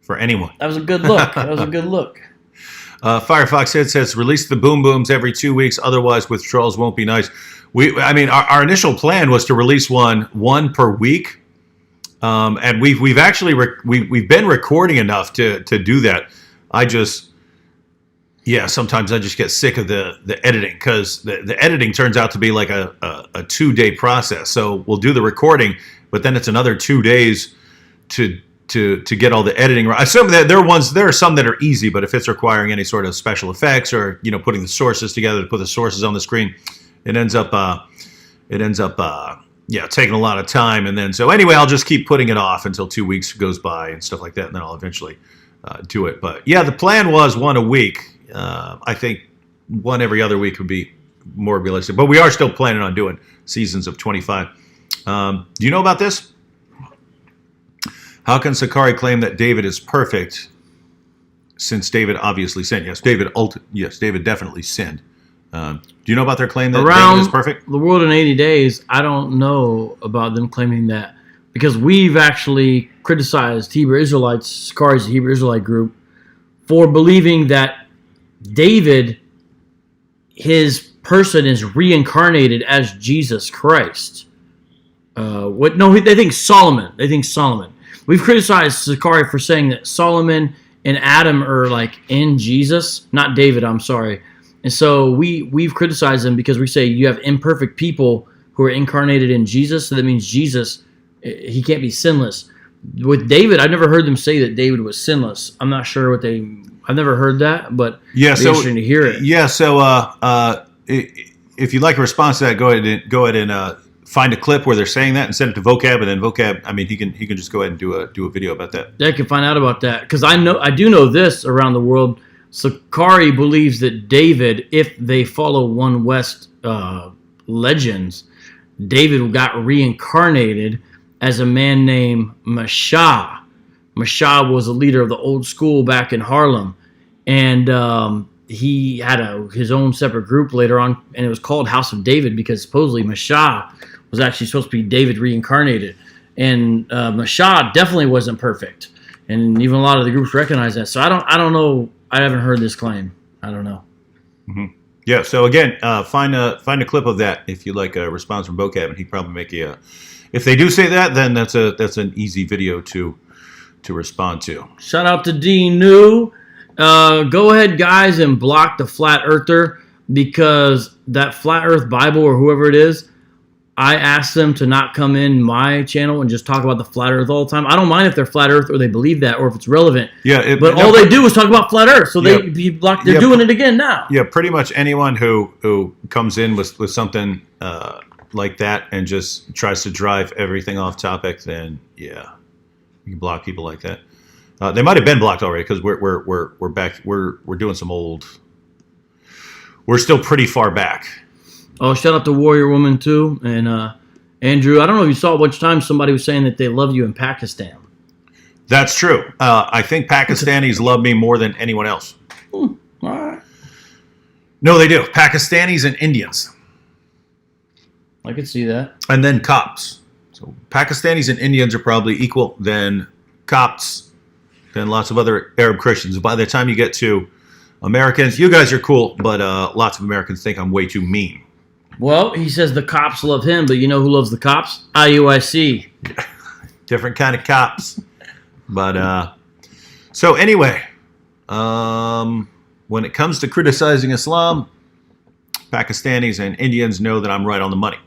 for anyone. That was a good look. Firefox Head says, release the boom booms every 2 weeks, otherwise withdrawals won't be nice. Our initial plan was to release one per week, and we've actually we've been recording enough to do that. Sometimes I just get sick of the editing, because the editing turns out to be like a 2-day process. So we'll do the recording, but then it's another 2 days to get all the editing right. I assume that there are some that are easy, but if it's requiring any sort of special effects or putting the sources together to put the sources on the screen, it ends up taking a lot of time. And then so anyway, I'll just keep putting it off until 2 weeks goes by and stuff like that, and then I'll eventually do it. But yeah, the plan was one a week. I think one every other week would be more realistic, but we are still planning on doing seasons of 25. Do you know about this? How can Sakari claim that David is perfect, since David obviously sinned? Yes, David definitely sinned. Do you know about their claim that David is perfect? The world in 80 days, I don't know about them claiming that, because we've actually criticized Hebrew Israelites, Sakari's Hebrew Israelite group, for believing that David, his person, is reincarnated as Jesus Christ. They think Solomon. We've criticized Sakari for saying that Solomon and Adam are like in Jesus, not David, I'm sorry. And so we've criticized them because we say you have imperfect people who are incarnated in Jesus, so that means Jesus, he can't be sinless. With David, I've never heard them say that David was sinless. I'm not sure I've never heard that, but it's interesting to hear it. Yeah, so if you'd like a response to that, go ahead and find a clip where they're saying that and send it to Vocab, and then Vocab, he can just go ahead and do a video about that. Yeah, I can find out about that, because I do know this around the world. Sakari believes that David, if they follow One West legends, David got reincarnated as a man named Mashah. Mashah was a leader of the old school back in Harlem, and he had his own separate group later on, and it was called House of David because supposedly Mashah was actually supposed to be David reincarnated. And Mashah definitely wasn't perfect, and even a lot of the groups recognize that. So I don't know. I haven't heard this claim. I don't know. Mm-hmm. Yeah. So again, find a clip of that if you like a response from Vocab, and he'd probably make you. If they do say that, then that's an easy video to respond to. Shout out to D New. Go ahead, guys, and block the Flat Earther, because that Flat Earth Bible or whoever it is, I asked them to not come in my channel and just talk about the Flat Earth all the time. I don't mind if they're Flat Earth or they believe that or if it's relevant. Yeah, but all they do is talk about Flat Earth, so they be blocked. They're doing it again now. Yeah, pretty much anyone who comes in with something like that and just tries to drive everything off topic, then yeah, you can block people like that. They might have been blocked already because we're back. We're doing some old. We're still pretty far back. Oh, shout out to Warrior Woman too, and Andrew. I don't know if you saw a bunch of times somebody was saying that they love you in Pakistan. That's true. I think Pakistanis love me more than anyone else. All right. No, they do. Pakistanis and Indians. I could see that. And then Copts. So Pakistanis and Indians are probably equal. Then Copts. Then lots of other Arab Christians. By the time you get to Americans, you guys are cool, but lots of Americans think I'm way too mean. Well, he says the cops love him, but you know who loves the cops? IUIC. Different kind of cops. But, so anyway, when it comes to criticizing Islam, Pakistanis and Indians know that I'm right on the money.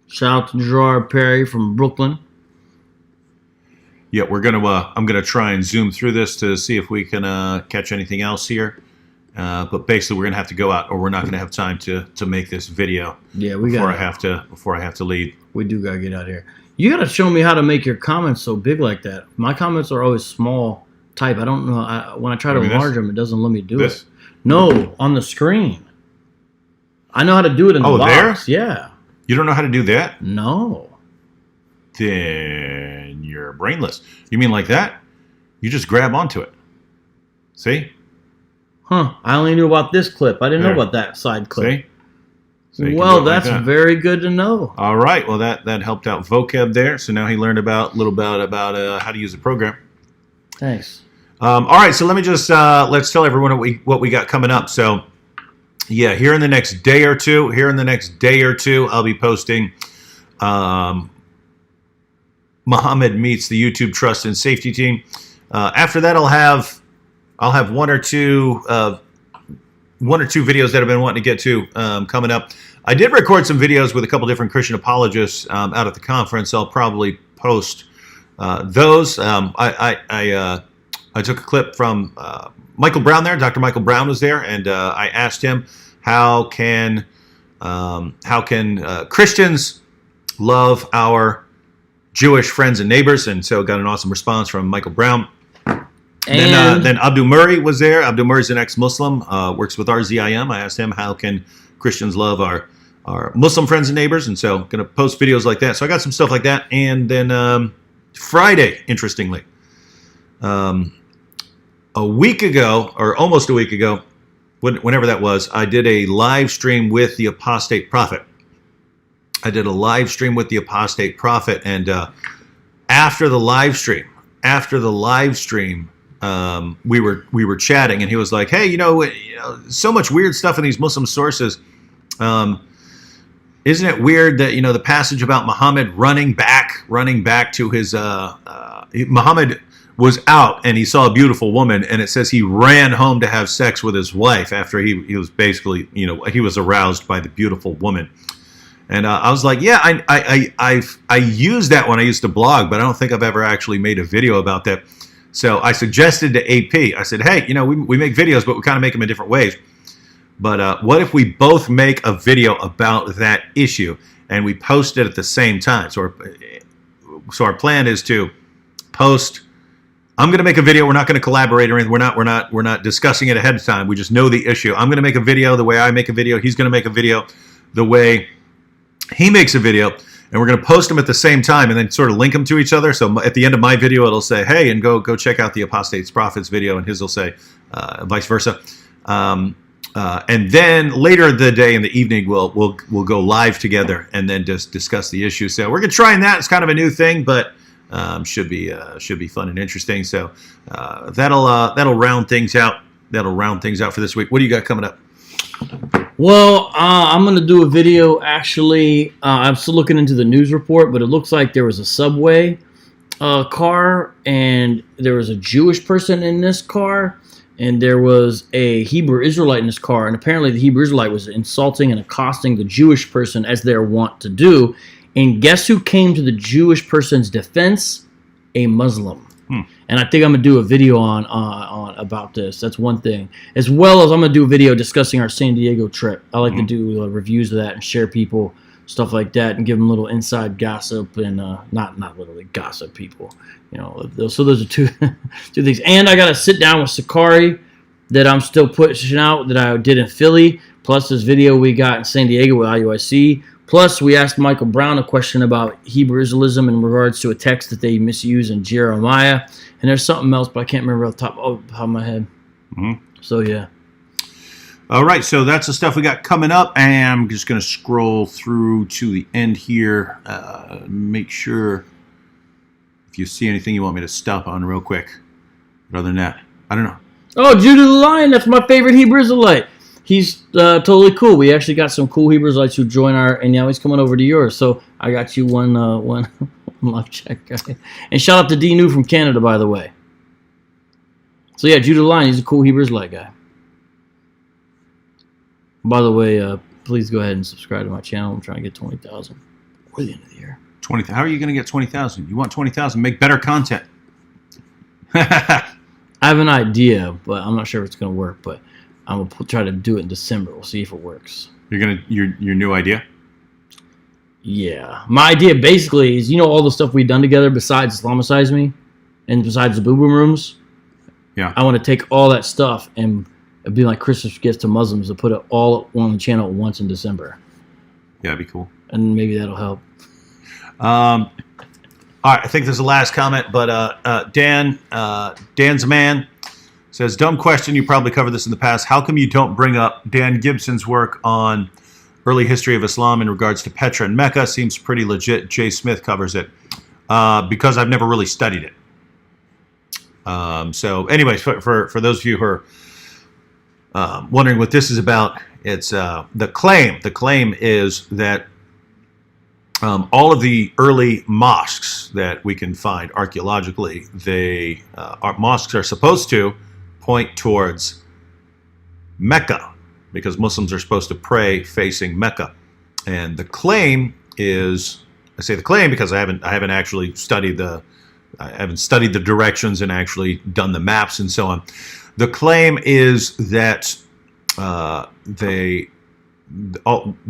Shout out to Gerard Perry from Brooklyn. Yeah, I'm gonna try and zoom through this to see if we can catch anything else here. But basically, we're gonna have to go out, or we're not gonna have time to make this video. Yeah, before I have to leave. We do gotta get out of here. You gotta show me how to make your comments so big like that. My comments are always small type. I don't know. When I try to enlarge them, it doesn't let me do it. No, on the screen. I know how to do it in the box. There? Yeah. You don't know how to do that? No. Then you're brainless. You mean like that? You just grab onto it. See? Huh. I only knew about this clip. I didn't know about that side clip. See? So well, that's very good to know. All right. Well, that helped out Vocab there. So now he learned a little bit about how to use the program. Thanks. All right. So let me just let's tell everyone what we got coming up. So yeah, here in the next day or two, I'll be posting Muhammad meets the YouTube Trust and Safety Team. After that, I'll have one or two videos that I've been wanting to get to coming up. I did record some videos with a couple different Christian apologists out at the conference. I'll probably post those. I took a clip from Michael Brown there. Dr. Michael Brown was there, and I asked him how can Christians love our Jewish friends and neighbors, and so got an awesome response from Michael Brown. And then Abdul Murray was there. Abdul Murray's an ex-Muslim, works with RZIM. I asked him how can Christians love our Muslim friends and neighbors, and so going to post videos like that. So I got some stuff like that. And then Friday, interestingly, a week ago, or almost a week ago, whenever that was, I did a live stream with the Apostate Prophet. And after the live stream, we were chatting, and he was like, "Hey, so much weird stuff in these Muslim sources. Isn't it weird that the passage about Muhammad running back to his Muhammad was out and he saw a beautiful woman, and it says he ran home to have sex with his wife after he was basically he was aroused by the beautiful woman." And I was like, yeah, I used that when I used to blog, but I don't think I've ever actually made a video about that. So I suggested to AP, I said, hey, we make videos, but we kind of make them in different ways. But what if we both make a video about that issue and we post it at the same time? So our plan is to post I'm going to make a video. We're not going to collaborate or anything. We're not discussing it ahead of time. We just know the issue. I'm going to make a video the way I make a video. He's going to make a video the way he makes a video, and we're going to post them at the same time and then sort of link them to each other. So at the end of my video, it'll say, hey, and go check out the Apostates Prophets video, and his will say vice versa. And then later the day in the evening, we'll go live together and then just discuss the issue. So we're going to try that. It's kind of a new thing, but should be fun and interesting. So that'll round things out. That'll round things out for this week. What do you got coming up? Well, I'm going to do a video, actually. I'm still looking into the news report, but it looks like there was a subway car, and there was a Jewish person in this car, and there was a Hebrew Israelite in this car, and apparently the Hebrew Israelite was insulting and accosting the Jewish person, as they're wont to do. And guess who came to the Jewish person's defense? A Muslim. And I think I'm going to do a video on about this. That's one thing. As well as I'm going to do a video discussing our San Diego trip. I like to do reviews of that and share people, stuff like that, and give them a little inside gossip and not literally gossip people. You know, so those are two things. And I got to sit down with Sakari that I'm still pushing out that I did in Philly, plus this video we got in San Diego with IUIC. Plus, we asked Michael Brown a question about Hebrew Israelism in regards to a text that they misuse in Jeremiah. And there's something else, but I can't remember off the top of my head. So, yeah. All right, so that's the stuff we got coming up. And I'm just going to scroll through to the end here. Make sure if you see anything you want me to stop on real quick. But other than that, I don't know. Oh, Judah the Lion, that's my favorite Hebrew Israelite. He's totally cool. We actually got some cool Hebrew Israelites who join and now he's coming over to yours. So I got you one live check guy. And shout out to D New from Canada, by the way. So yeah, Judah Lion, he's a cool Hebrew Israelite guy. By the way, please go ahead and subscribe to my channel. I'm trying to get 20,000 before the end of the year. 20. How are you going to get 20,000? You want 20,000? Make better content. I have an idea, but I'm not sure if it's going to work. But I'm gonna try to do it in December. We'll see if it works. Your new idea? Yeah, my idea basically is, you know, all the stuff we've done together besides Islamicize Me, and besides the Boo Boom Rooms. Yeah. I want to take all that stuff and it'd be like Christmas gifts to Muslims to put it all on the channel at once in December. Yeah, that'd be cool. And maybe that'll help. All right, I think there's the last comment, but Dan's a man. Says, dumb question, you probably covered this in the past. How come you don't bring up Dan Gibson's work on early history of Islam in regards to Petra and Mecca? Seems pretty legit. Jay Smith covers it. Because I've never really studied it. So anyways, for those of you who are wondering what this is about, it's the claim. The claim is that all of the early mosques that we can find archaeologically, mosques are supposed to point towards Mecca, because Muslims are supposed to pray facing Mecca. And the claim is, I say the claim because I haven't actually studied the directions and actually done the maps and so on. The claim is that the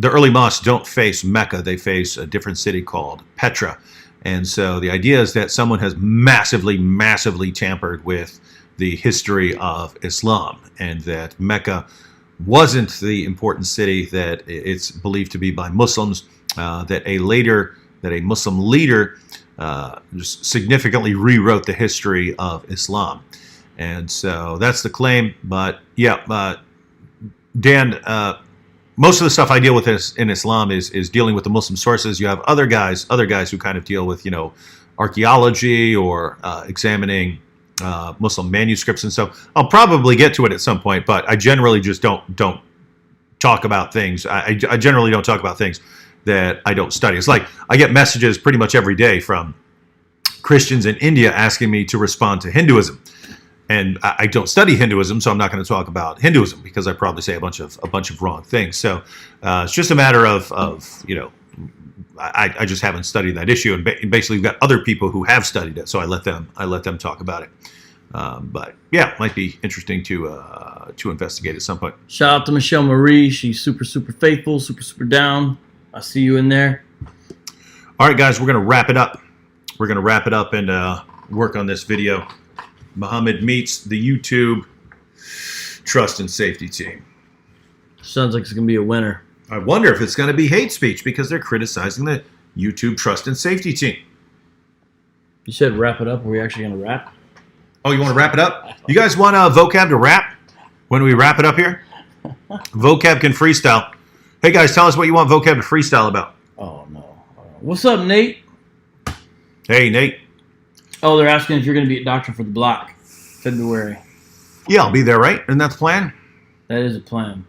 early mosques don't face Mecca; they face a different city called Petra. And so the idea is that someone has massively tampered with the history of Islam, and that Mecca wasn't the important city that it's believed to be by Muslims, that a Muslim leader just significantly rewrote the history of Islam. And so that's the claim. But yeah, Dan, most of the stuff I deal with in Islam is dealing with the Muslim sources. You have other guys who kind of deal with, archaeology or examining Muslim manuscripts and so. I'll probably get to it at some point, but I generally just don't talk about things. I generally don't talk about things that I don't study. It's like I get messages pretty much every day from Christians in India asking me to respond to Hinduism. And I don't study Hinduism, so I'm not going to talk about Hinduism because I probably say a bunch of wrong things. So it's just a matter of I just haven't studied that issue, and basically we've got other people who have studied it, so I let them talk about it. But yeah, it might be interesting to investigate at some point. Shout out to Michelle Marie. She's super faithful, super down. I see you in there. All right, guys, we're gonna wrap it up. We're gonna wrap it up and work on this video. Muhammad meets the YouTube trust and safety team. Sounds like it's going to be a winner. I wonder if it's going to be hate speech because they're criticizing the YouTube trust and safety team. You said wrap it up. Are we actually going to wrap? Oh, you want to wrap it up? You guys want Vocab to rap when we wrap it up here? Vocab can freestyle. Hey, guys, tell us what you want Vocab to freestyle about. Oh, no. What's up, Nate? Hey, Nate. Oh, they're asking if you're going to be at Doctor for the Block, February. Yeah, I'll be there, right? Isn't that the plan? That is a plan.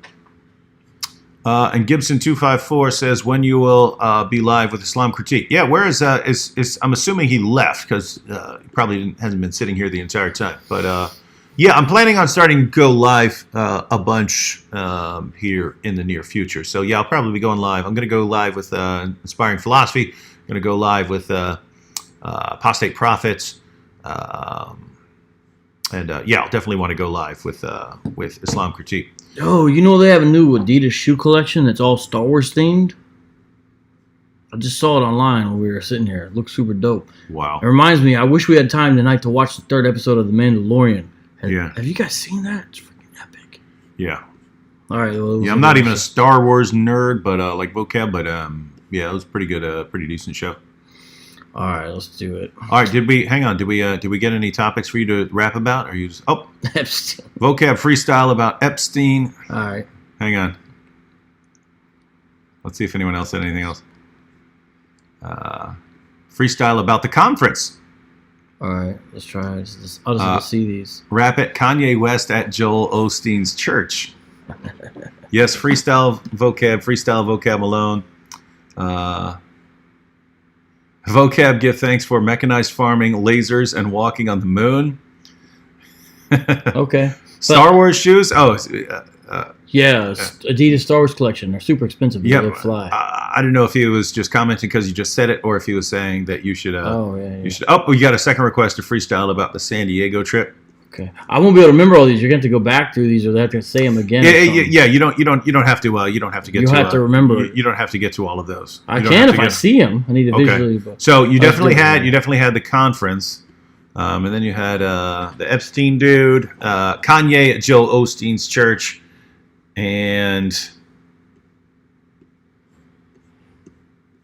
And Gibson254 says when you will be live with Islam Critique. Yeah, where is I'm assuming he left because he probably hasn't been sitting here the entire time. But yeah, I'm planning on starting to go live a bunch here in the near future. So yeah, I'll probably be going live. I'm going to go live with Inspiring Philosophy. I'm going to go live with Apostate Prophets. And yeah, I'll definitely want to go live with Islam Critique. Oh, you know they have a new Adidas shoe collection that's all Star Wars themed? I just saw it online when we were sitting here. It looks super dope. Wow. It reminds me, I wish we had time tonight to watch the 3rd episode of The Mandalorian. Yeah. Have you guys seen that? It's freaking epic. Yeah. All right. Well, yeah, I'm not even a Star Wars nerd, but like vocab, but yeah, it was pretty good, pretty decent show. All right, let's do it. All right, did we get any topics for you to rap about? Or you just Epstein. Vocab freestyle about Epstein. All right. Hang on. Let's see if anyone else said anything else. Freestyle about the conference. All right, let's try. I'll just have to see these. Rap it Kanye West at Joel Osteen's church. Yes, freestyle vocab Malone. Vocab give thanks for mechanized farming, lasers, and walking on the moon. Okay. Star Wars shoes. Oh, yeah, Adidas Star Wars collection. They're super expensive. yeah. They fly. I don't know if he was just commenting because you just said it, or if he was saying that you should. Yeah. You should. Oh, we got a second request to freestyle about the San Diego trip. Okay, I won't be able to remember all these. You're going to have to go back through these, or they have to say them again. Yeah. You don't have to. You don't have to get. You have to remember. You don't have to get to all of those. I can if I see them. I need to visually. Okay. So you definitely had the conference, and then you had the Epstein dude, Kanye at Joel Osteen's church, and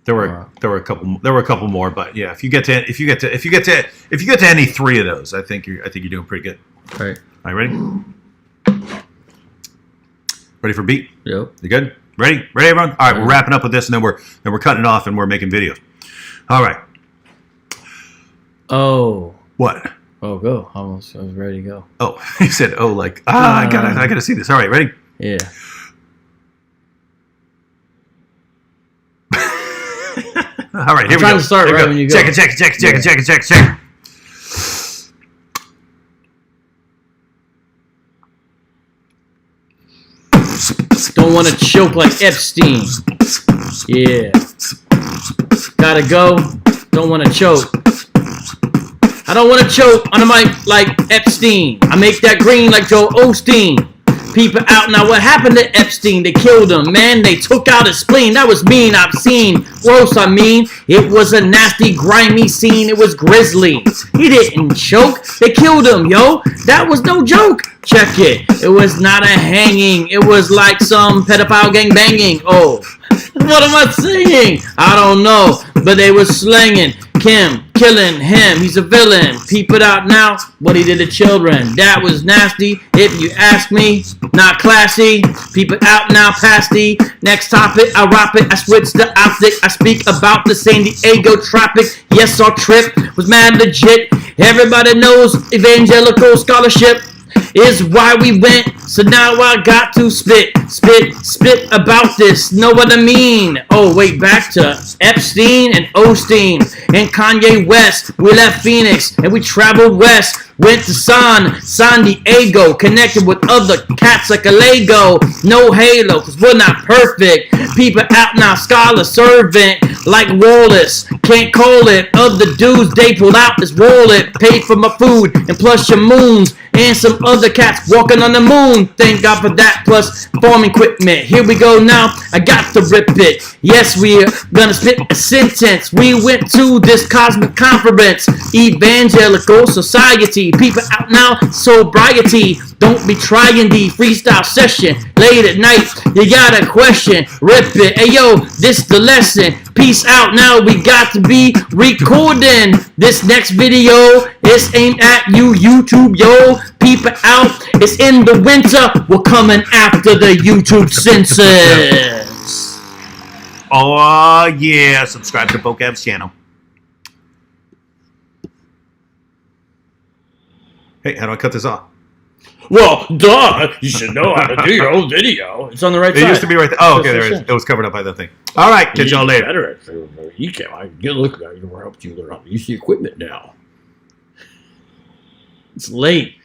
there were a couple more. But yeah, if you get to any three of those, I think you're doing pretty good. All right. All right, ready? Ready for beat? Yep. You good? Ready, everyone? All right, we're wrapping up with this, and then we're cutting it off, and we're making videos. All right. Oh. What? Oh, go. I was ready to go. Oh, he said, "Oh, like I gotta see this." All right, ready? Yeah. All right, here we go. I'm trying to start right when you go. Check it. Don't want to choke like Epstein. Yeah. Gotta go. Don't want to choke. I don't want to choke on the mic like Epstein. I make that green like Joel Osteen. People out now. What happened to Epstein? They killed him, man. They took out his spleen. That was mean. I've seen gross. I mean, it was a nasty, grimy scene. It was grisly. He didn't choke. They killed him, yo. That was no joke. Check it. It was not a hanging. It was like some pedophile gang banging. Oh, what am I saying? I don't know. But they was slinging Kim, killing him. He's a villain. Peep it out now. What he did to children. That was nasty. If you ask me, not classy. Peep it out now, pasty. Next topic, I rap it. I switch the optic. I speak about the San Diego traffic. Yes, our trip was mad legit. Everybody knows evangelical scholarship is why we went, so now I got to spit about this, know what I mean? Oh, wait, back to Epstein and Osteen and Kanye West. We left Phoenix and we traveled west. Went to San Diego, connected with other cats like a Lego. No halo, cause we're not perfect. People out now, scholar servant, like Wallace. Can't call it. Other dudes they pulled out his wallet. Paid for my food and plus your moons and some other cats walking on the moon. Thank God for that, plus farm equipment. Here we go now, I got to rip it. Yes, we're gonna spit a sentence. We went to this cosmic conference, evangelical society. People out now, sobriety. Don't be trying the freestyle session late at night. You got a question, rip it. Hey yo, this the lesson. Peace out now. We got to be recording this next video. It's aimed at you, YouTube, yo. People out. It's in the winter. We're coming after the YouTube censors. Oh yeah, subscribe to Vocab's channel. Hey, how do I cut this off? Well, duh. You should know how to do your own video. It's on the right side. It used to be right there. Oh, okay, there it is. It was covered up by that thing. All right, catch y'all later. You can't. I get look at you. Help you learn how to use the equipment now. It's late.